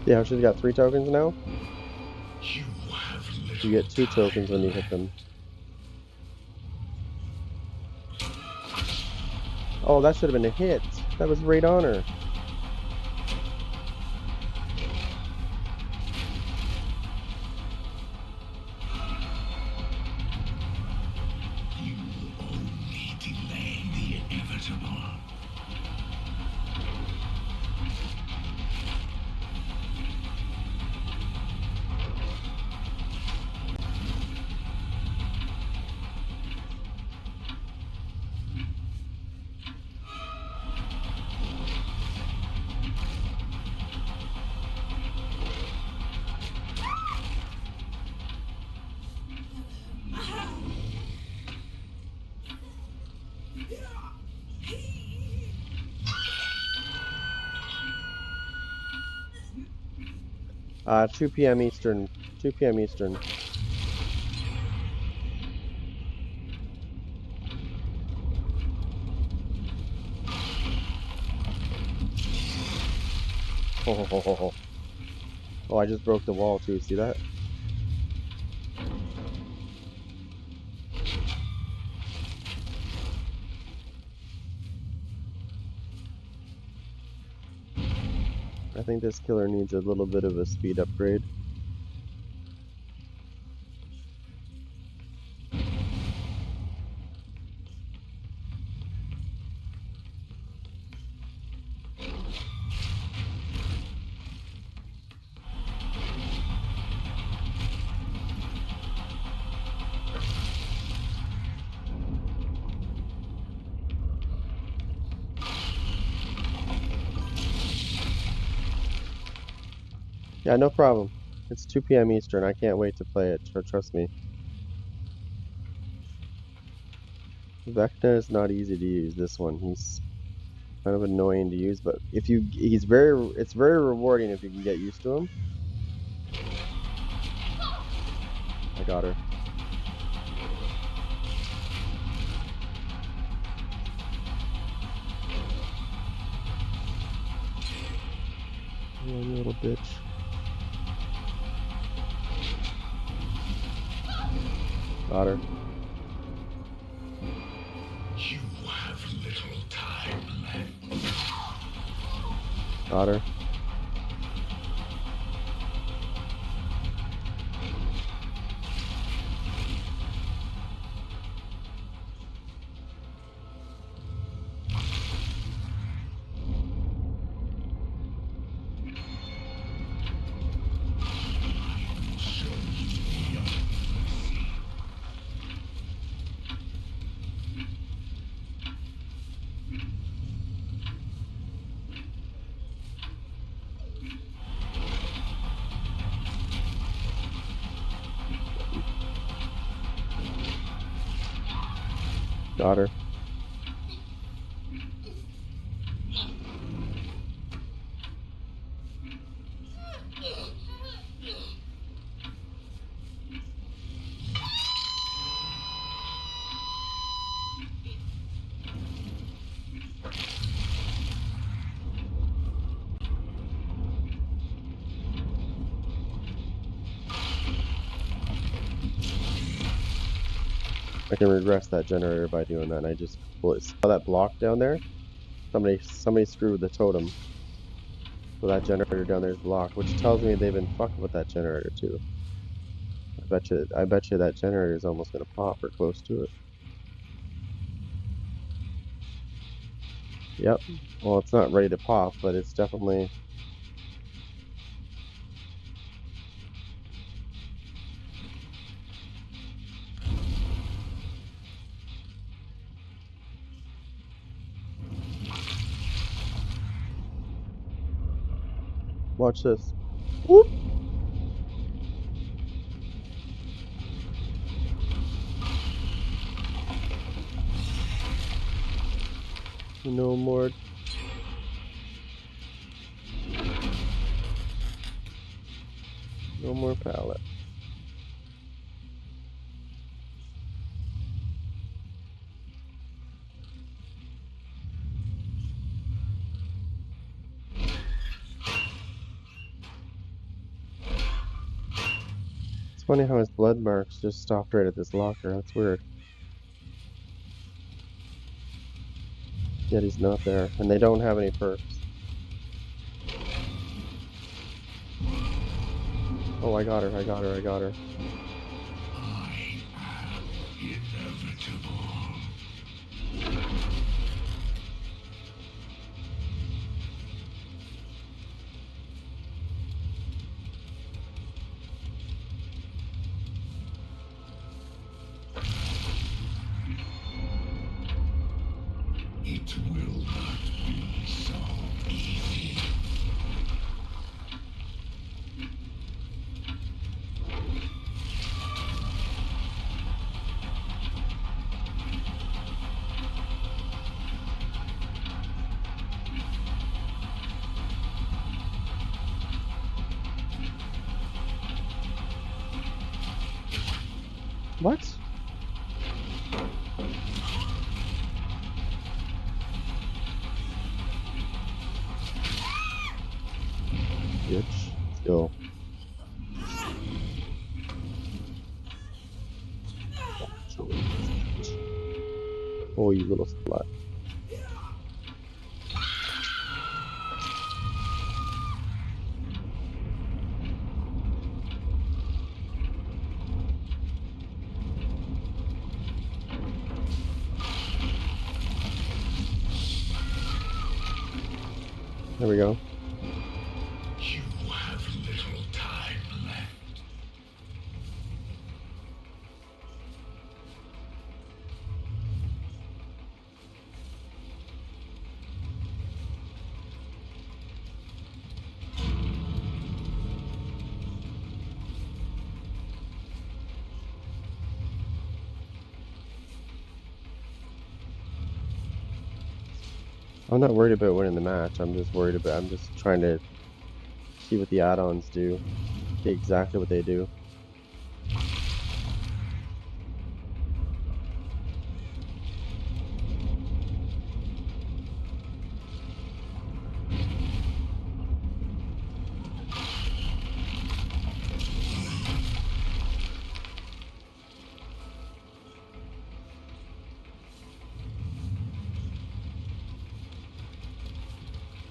Yeah, she's got 3 tokens now. You get 2 tokens when you hit them. Oh, that should have been a hit. That was right on her. You only delay the inevitable. Uh, 2 p.m. Eastern. 2 p.m. Eastern. Oh, I just broke the wall too. See that? I think this killer needs a little bit of a speed upgrade. Yeah, no problem. It's 2 p.m. Eastern. I can't wait to play it. Trust me. Vecna is not easy to use. This one, he's kind of annoying to use, but it's very rewarding if you can get used to him. I got her. Oh, you little bitch. Got her. You have little time left. Got her. Got her. I can regress that generator by doing that. And I just saw that block down there. Somebody screwed the totem. So that generator down there is blocked, which tells me they've been fucking with that generator too. I bet you that generator is almost gonna pop or close to it. Yep. Well, it's not ready to pop, but it's definitely. Watch this. Whoop. No more. No more pallet. It's funny how his blood marks just stopped right at this locker. That's weird. Yet he's not there, and they don't have any perks. Oh, I got her! I got her! I got her! I am inevitable. It will not be so easy. What? Bitch. Let's go. Oh, you little slut. There we go. You have little time left. I'm not worried about winning the match. I'm just trying to see what the add-ons do. See exactly what they do.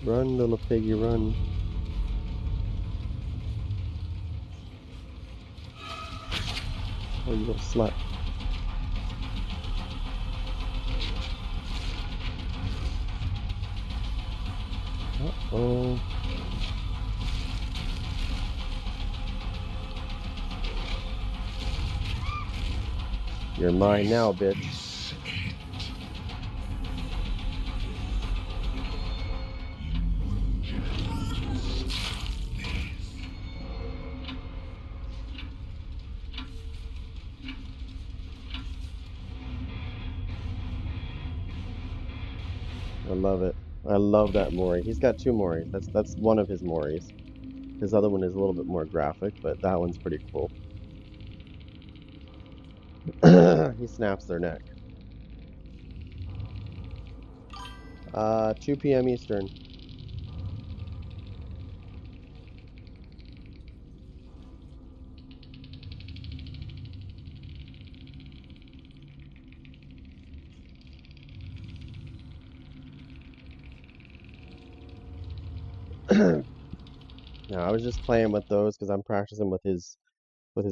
Run, little piggy, run. Oh, you little slut. Uh-oh. You're mine now, bitch. Is it? I love it. I love that Mori. He's got two Moris. That's one of his Moris. His other one is a little bit more graphic, but that one's pretty cool. He snaps their neck. 2 p.m. Eastern. Now I was just playing with those because I'm practicing with his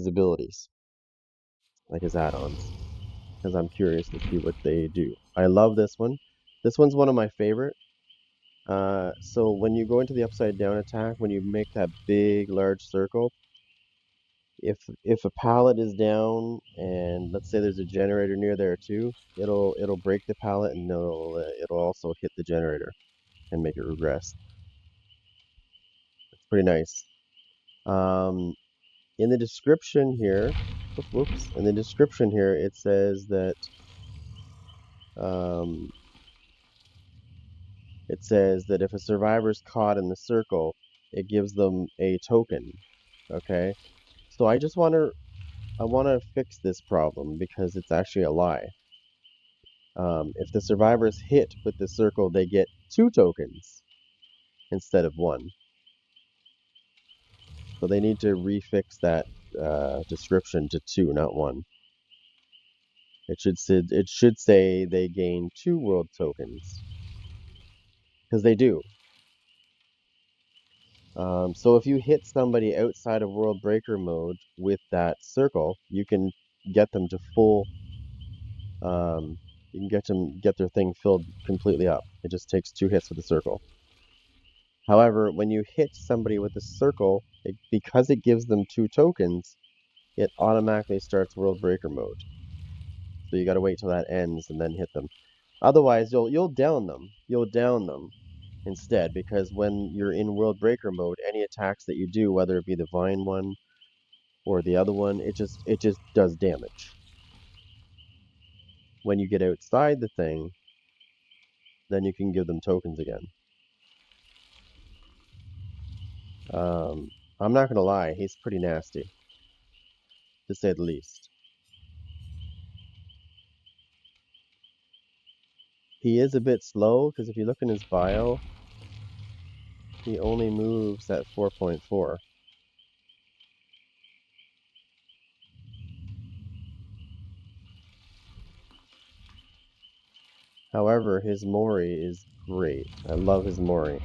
abilities, like his add-ons, because I'm curious to see what they do. I love this one. This one's one of my favorite. So when you go into the upside down attack, when you make that big large circle, if a pallet is down and let's say there's a generator near there too, it'll break the pallet and it'll also hit the generator and make it regress. It's pretty nice. Um, in the description here, whoops, in the description here it says that um, if a survivor is caught in the circle, it gives them a token. Okay, so I want to fix this problem because it's actually a lie. If the survivors hit with the circle, they get 2 tokens instead of 1. So they need to refix that description to 2, not 1. It should say they gain 2 world tokens because they do. So if you hit somebody outside of World Breaker mode with that circle, you can get them to full. You can get their thing filled completely up. It just takes 2 hits with the circle. However, when you hit somebody with the circle, because it gives them 2 tokens, it automatically starts World Breaker mode. So you got to wait till that ends and then hit them. Otherwise, you'll down them. You'll down them instead because when you're in World Breaker mode, any attacks that you do, whether it be the Vine one or the other one, it just does damage. When you get outside the thing, then you can give them tokens again. I'm not gonna lie, he's pretty nasty, to say the least. He is a bit slow because if you look in his bio, he only moves at 4.4. However, his Mori is great. I love his Mori.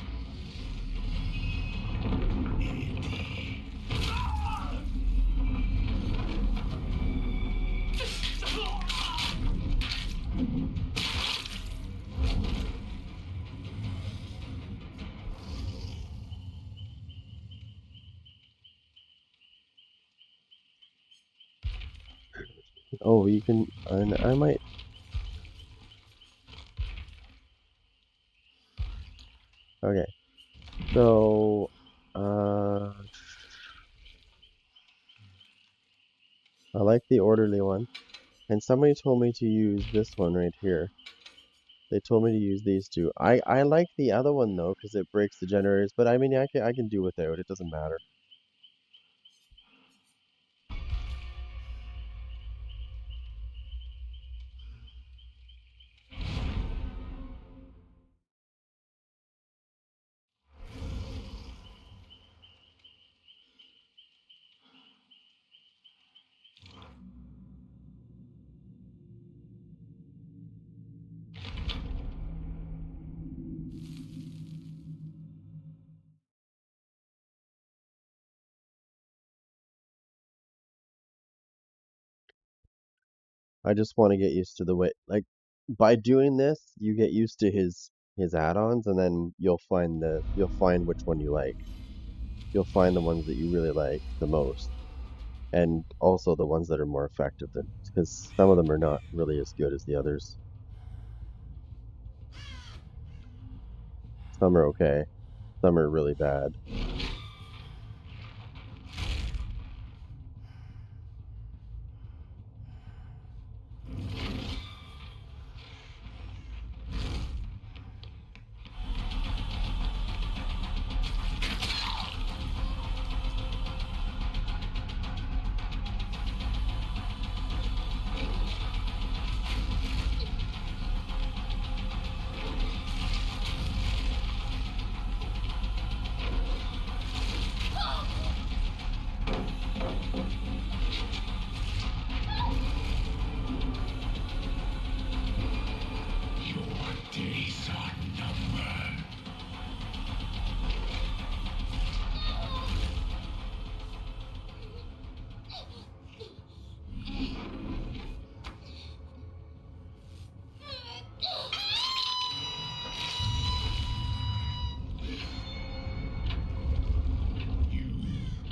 Oh, you can, and I might, okay. So, I like the orderly one. And somebody told me to use this one right here. They told me to use these two. I like the other one though, because it breaks the generators, but I mean, I can do without. It doesn't matter. I just want to get used to the way, like, by doing this, you get used to his add-ons, and then you'll find which one you like. You'll find the ones that you really like the most, and also the ones that are more effective than, because some of them are not really as good as the others. Some are okay, some are really bad.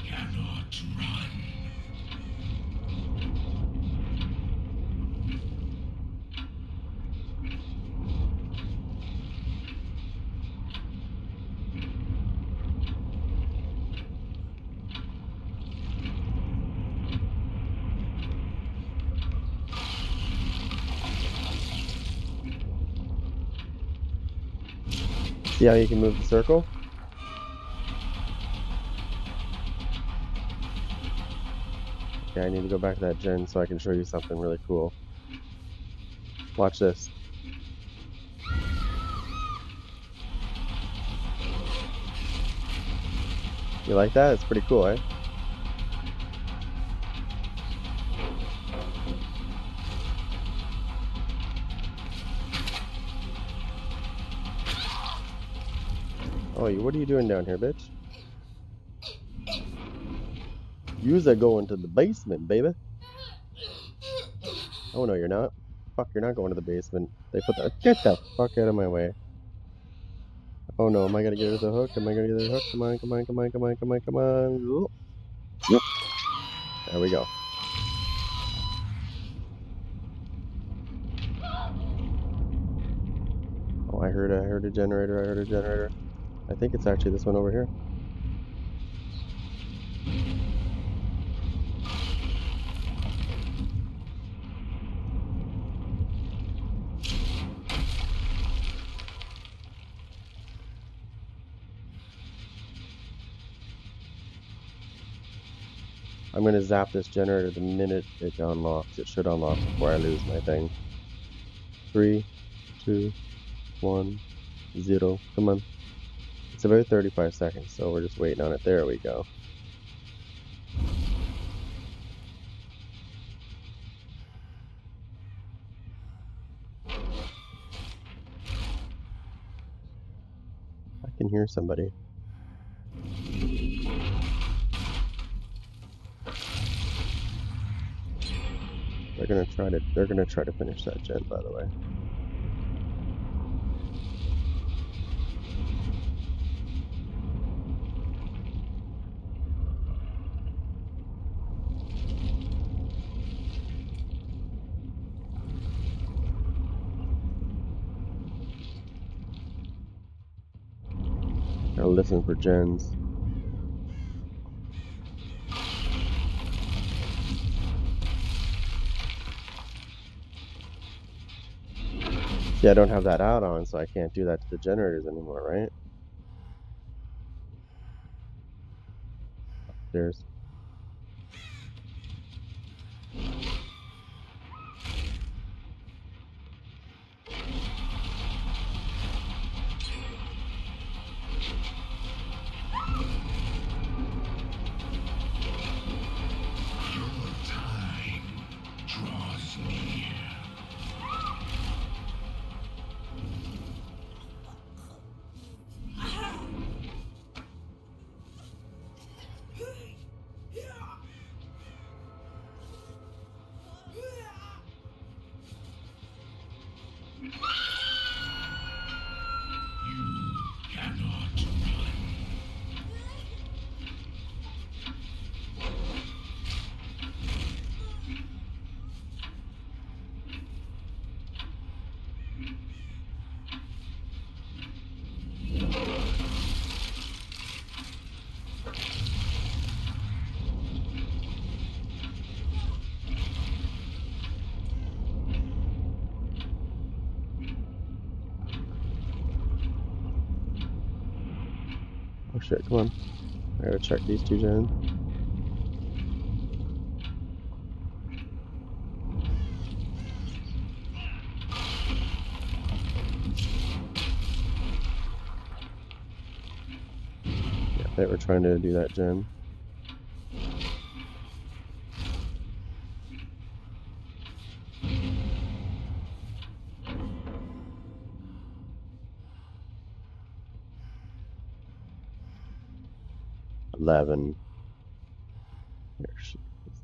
cannot run. See how you can move the circle? Okay, I need to go back to that gen so I can show you something really cool. Watch this. You like that? It's pretty cool, eh? Oh, what are you doing down here, bitch? You's a going to the basement, baby. Oh no, you're not. Fuck, you're not going to the basement. They put the get the fuck out of my way. Oh no, am I gonna get her the hook? Am I gonna get her the hook? Come on, come on, come on, come on, come on, come on. Yep. There we go. Oh, I heard a generator, I heard a generator. I think it's actually this one over here. I'm gonna zap this generator the minute it unlocks. It should unlock before I lose my thing. 3, 2, 1, 0. Come on. It's about 35 seconds, so we're just waiting on it. There we go. I can hear somebody. They're gonna try to finish that gen, by the way. Gotta listen for gens. See, I don't have that out on, so I can't do that to the generators anymore, right? There's. Your time draws near. You cannot run. Oh shit, come on. I gotta check these two gens. Yeah, they were trying to do that gen. $11. There she is.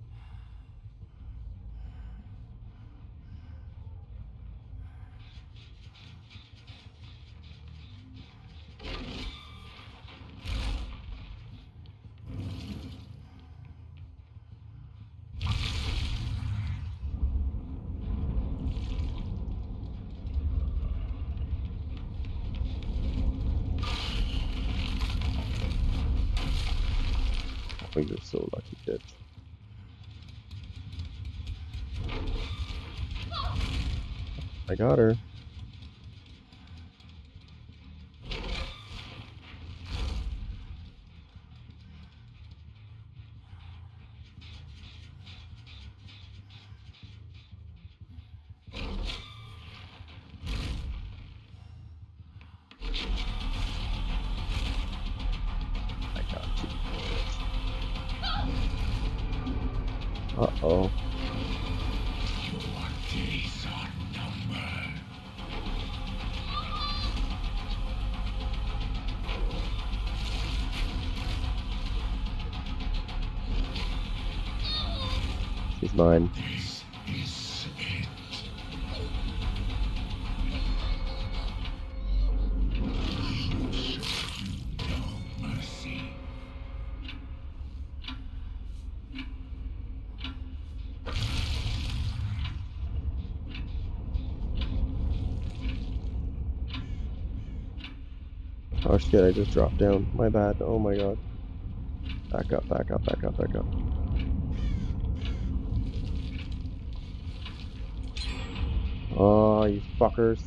Oh, you're so lucky, bitch. I got her. I got you, bitch. Uh-oh. Your days are numbered. She's mine. This is it. No mercy. Oh shit, I just dropped down. My bad. Oh my god. Back up, back up, back up, back up. Oh, you fuckers.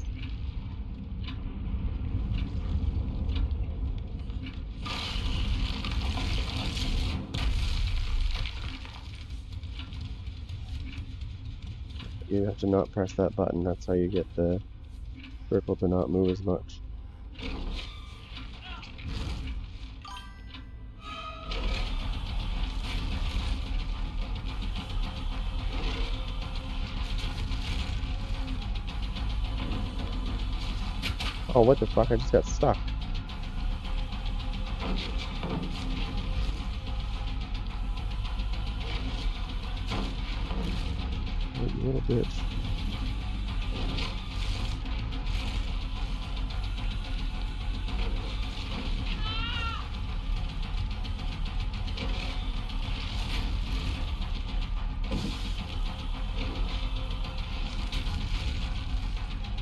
You have to not press that button. That's how you get the circle to not move as much. Oh, what the fuck? I just got stuck. You little bitch.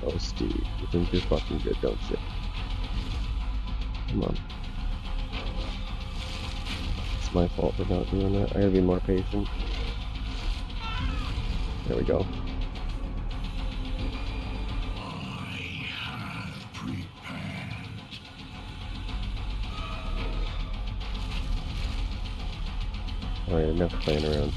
Oh, Steve, you think you're fucking good, don't you? Come on. It's my fault for not doing that. I gotta be more patient. There we go. I have prepared. Alright, enough playing around.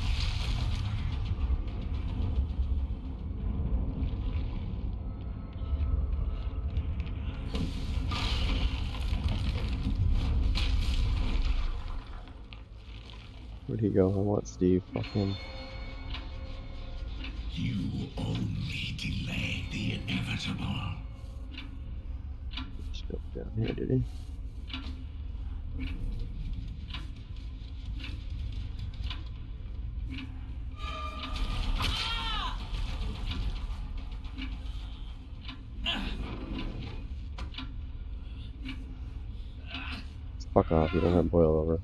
Where'd he go? I want Steve. Fuck him. You only delay the inevitable. Just go down here, did he? Fuck off, you don't have boil over.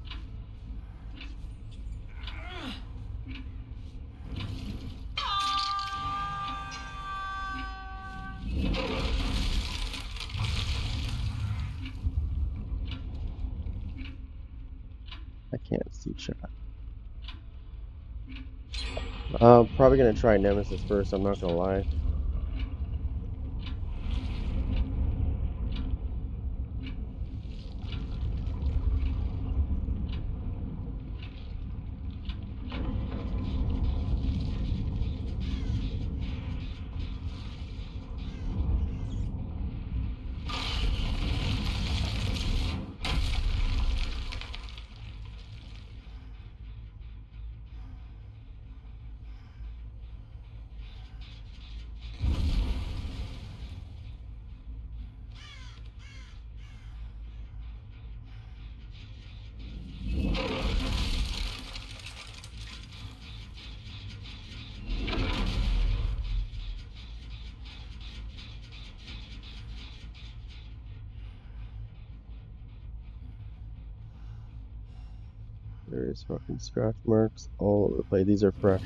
I can't see chat. Probably gonna try Nemesis first, I'm not gonna lie. There is fucking scratch marks all over the place. These are fresh.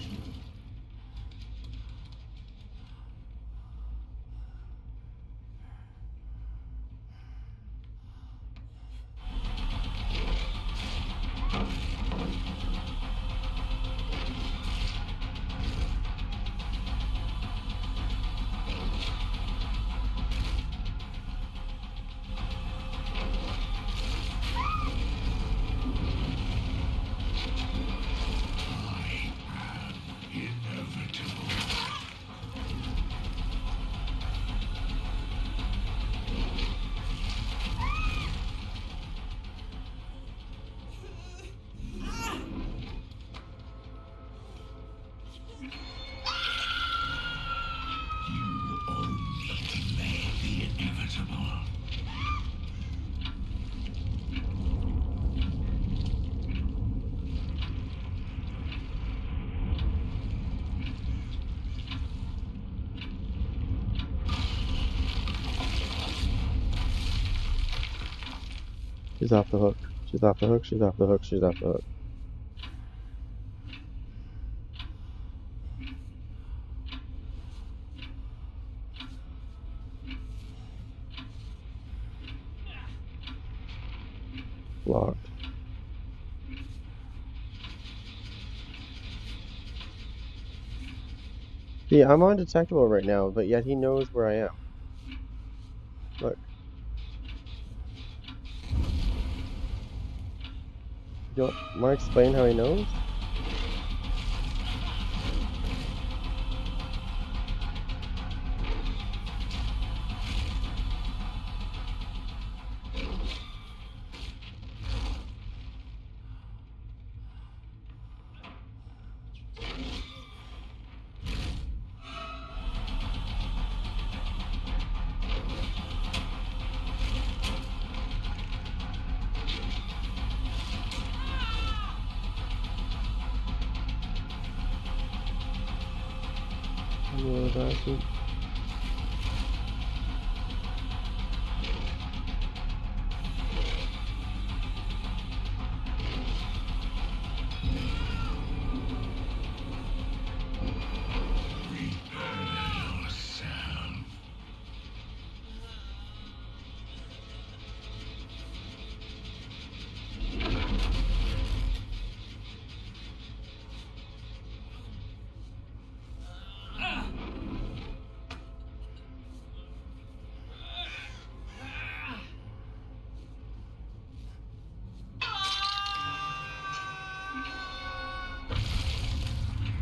She's off the hook. She's off the hook. She's off the hook. She's off the hook. Locked. See, I'm undetectable right now, but yet he knows where I am. Look. You want to explain how he knows?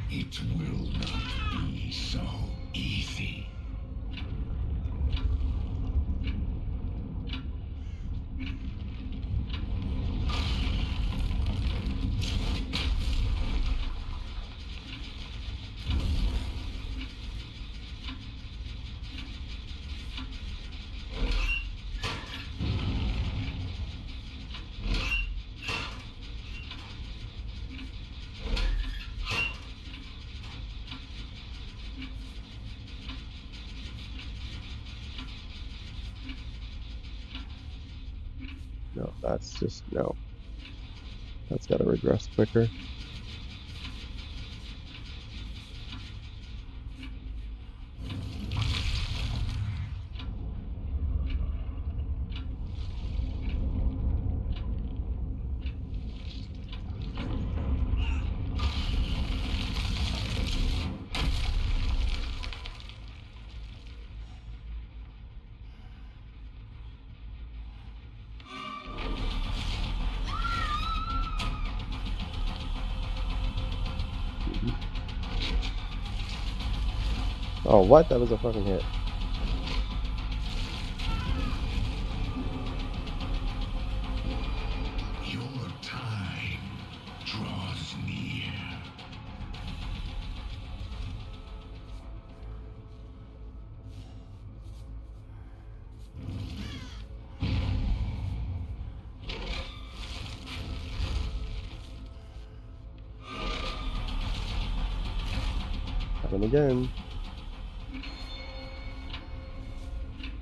It will not be so easy. No, that's just, no. That's got to regress quicker. Oh, what? That was a fucking hit. Your time draws near. Happen again.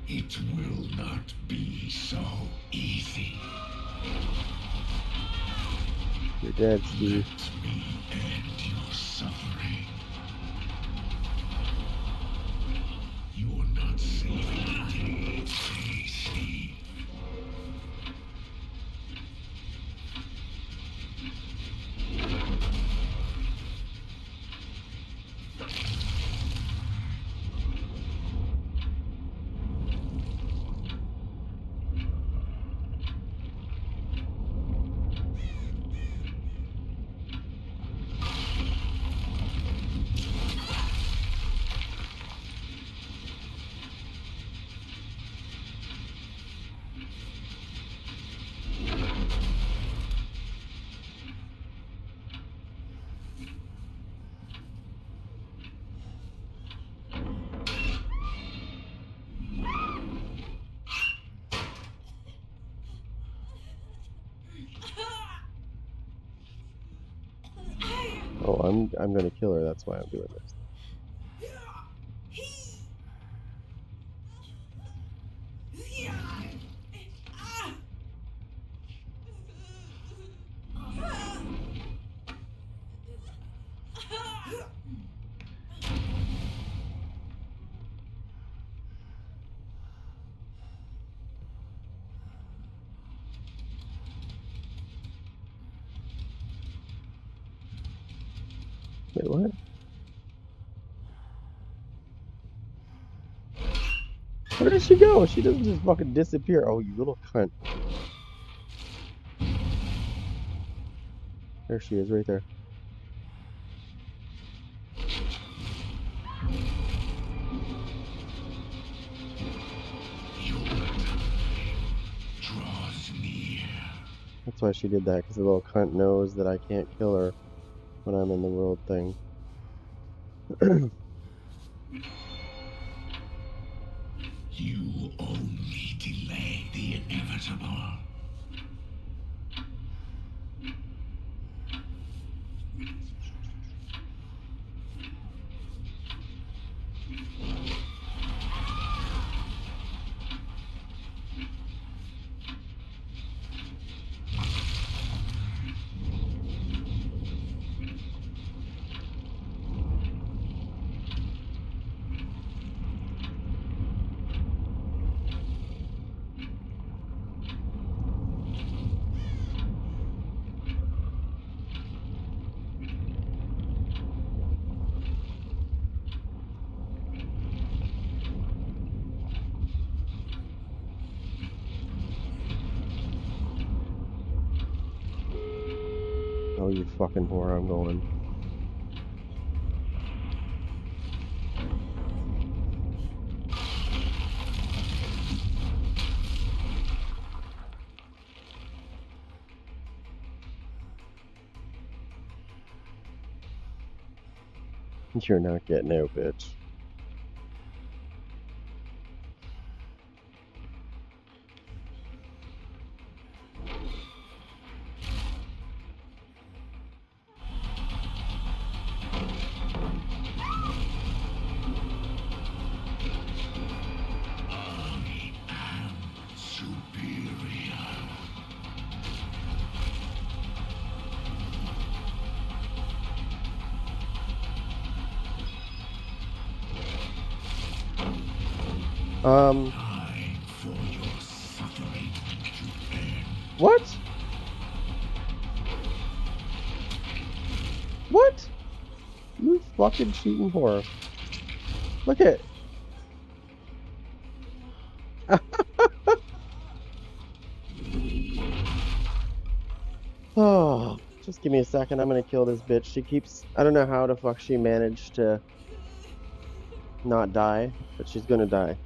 It will not be so easy. You're dead, Steve. Let me end your suffering. You are not saving the day, Steve. Oh, I'm gonna kill her. That's why I'm doing this. Wait, what? Where did she go? She doesn't just fucking disappear. Oh, you little cunt. There she is, right there. Draws near. That's why she did that, because the little cunt knows that I can't kill her when I'm in the world thing. You only delay the inevitable. Oh, you fucking whore, I'm going. You're not getting out, bitch. Superior. Time for your suffering to end. What? What? You fucking cheating whore. Look at. Oh, just give me a second. I'm gonna kill this bitch. She keeps. I don't know how the fuck she managed to not die, but she's gonna die.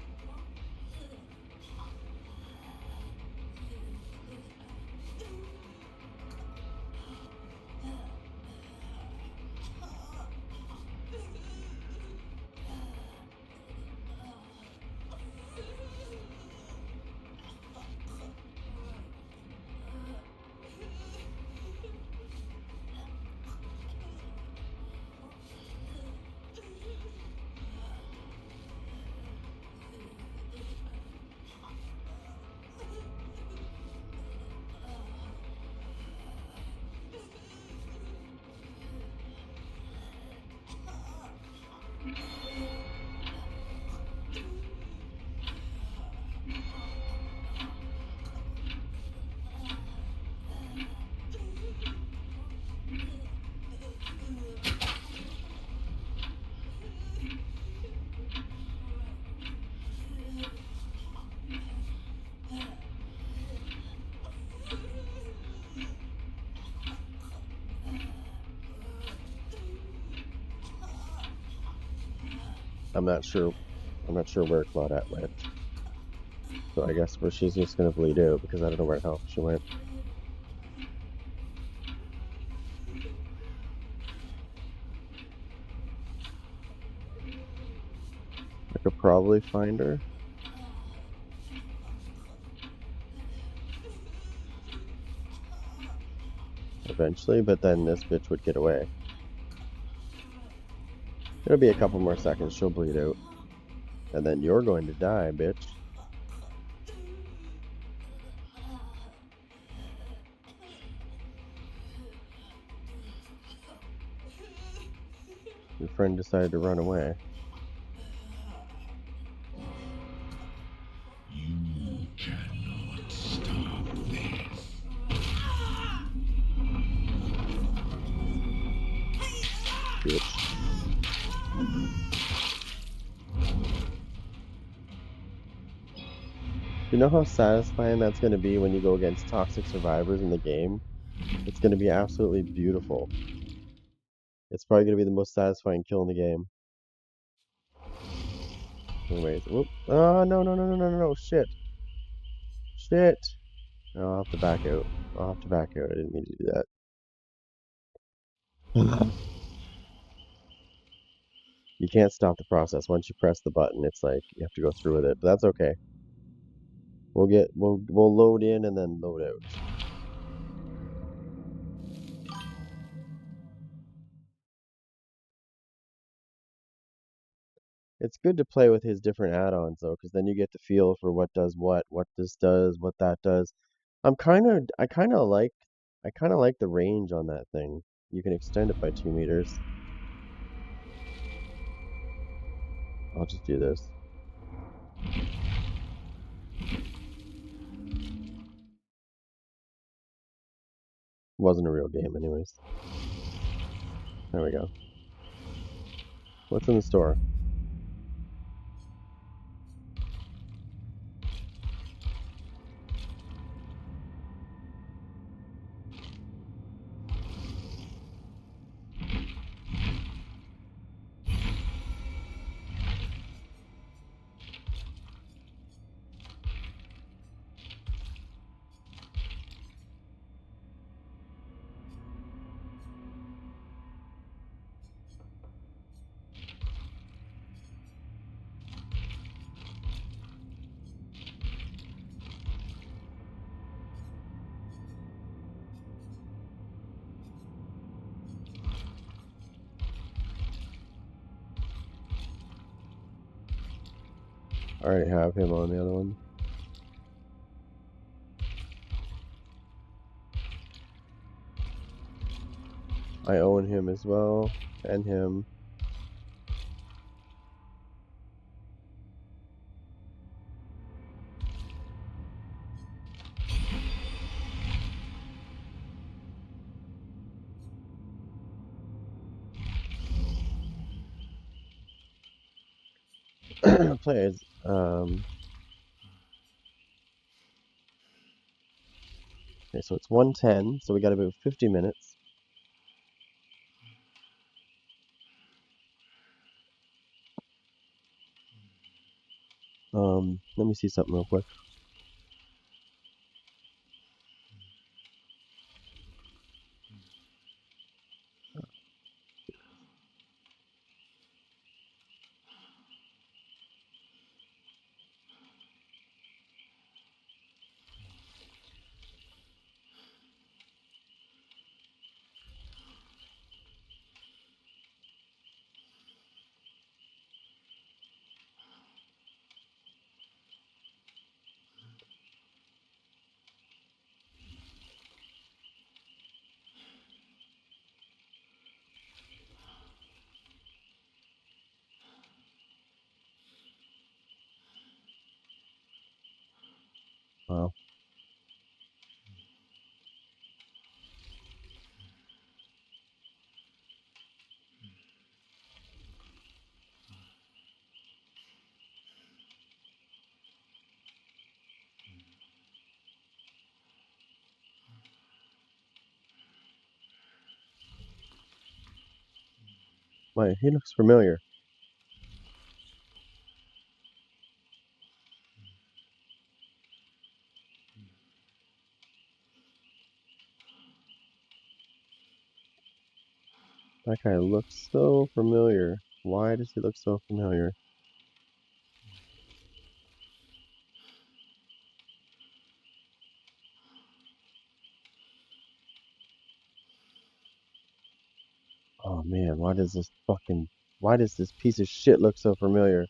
I'm not sure. I'm not sure where Claudette went. So I guess where she's just gonna bleed out because I don't know where the hell she went. I could probably find her eventually, but then this bitch would get away. It'll be a couple more seconds, she'll bleed out. And then you're going to die, bitch. Your friend decided to run away. You cannot stop this. Bitch. You know how satisfying that's going to be when you go against toxic survivors in the game? It's going to be absolutely beautiful. It's probably going to be the most satisfying kill in the game. Anyways, whoop. Oh, no, no, no, no, no, no, no, shit. Shit. I'll have to back out. I'll have to back out. I didn't mean to do that. You can't stop the process. Once you press the button, it's like you have to go through with it. But that's okay. We'll load in and then load out. It's good to play with his different add-ons though, because then you get the feel for what does what this does, what that does. I kind of like the range on that thing. You can extend it by 2 meters. I'll just do this. Wasn't a real game anyways. There we go. What's in the store? I already have him on the other one. I own him as well, and him. Players. Okay, so it's 110, so we got about 50 minutes. Let me see something real quick. Wow. Why, he looks familiar. That guy looks so familiar. Why does he look so familiar? Oh man, why does this piece of shit look so familiar?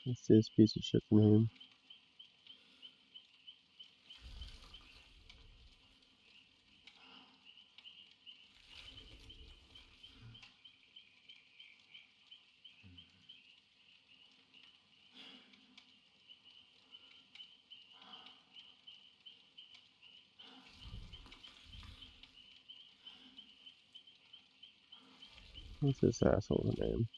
What's this piece of shit name? What's this asshole's name?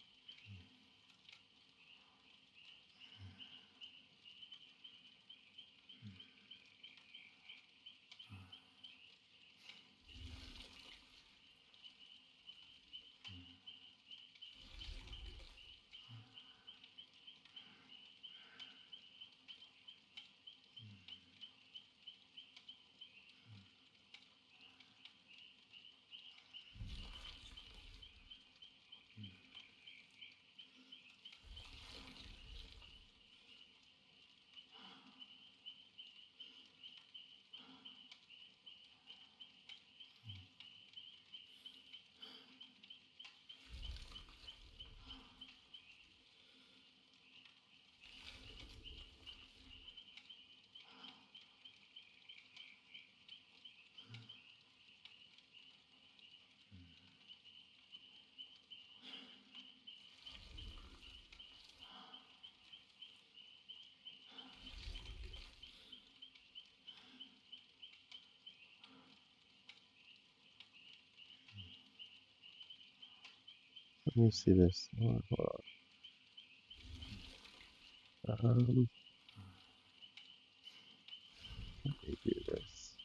Let me see this. Hold on. Let me do this.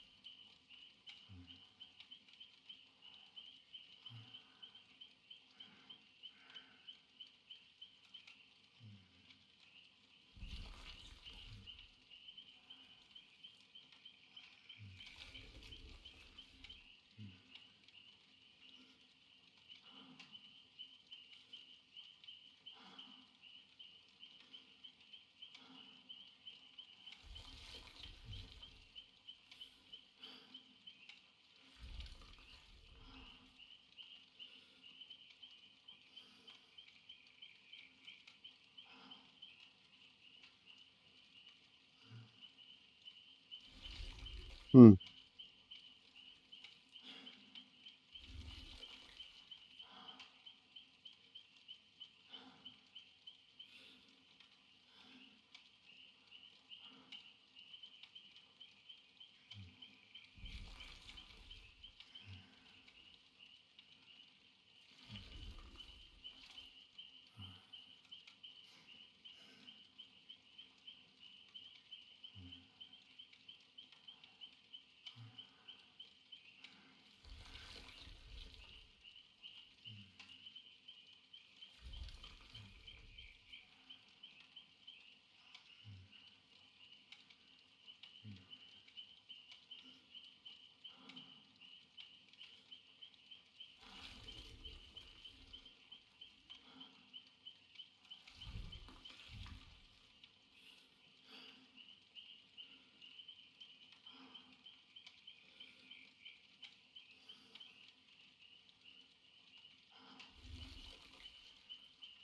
Hmm.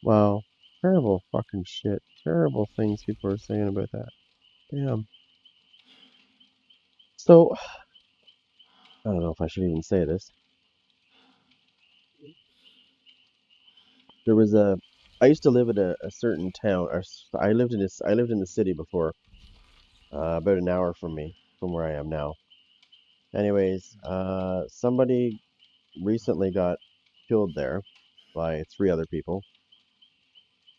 Wow. Terrible fucking shit. Terrible things people are saying about that. Damn. So, I don't know if I should even say this. There was a. I used to live in a certain town. I lived in this. I lived in the city before, about an hour from me, from where I am now. Anyways, somebody recently got killed there by three other people,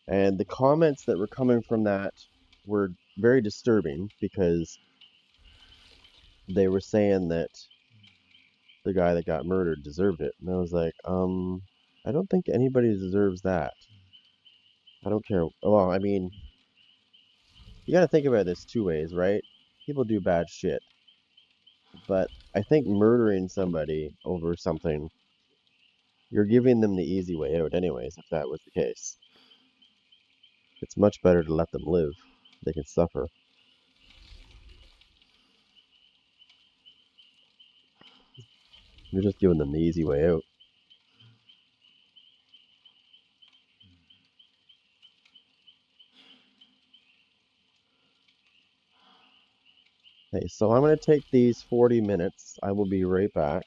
and the comments that were coming from that were very disturbing because they were saying that the guy that got murdered deserved it. And I was like, I don't think anybody deserves that. I don't care. Well, I mean, you got to think about this two ways, right? People do bad shit, but I think murdering somebody over something, you're giving them the easy way out, anyways, if that was the case. It's much better to let them live. They can suffer. You're just giving them the easy way out. Okay, so I'm going to take these 40 minutes. I will be right back.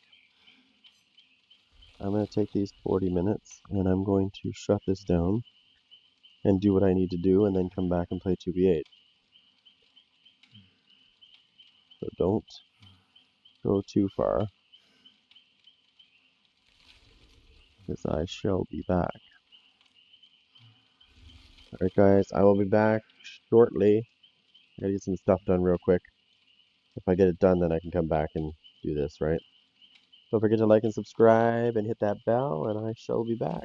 I'm going to take these 40 minutes and I'm going to shut this down and do what I need to do and then come back and play 2v8. So don't go too far because I shall be back. All right, guys, I will be back shortly. I gotta get some stuff done real quick. If I get it done, then I can come back and do this, right? Don't forget to like and subscribe and hit that bell, and I shall be back.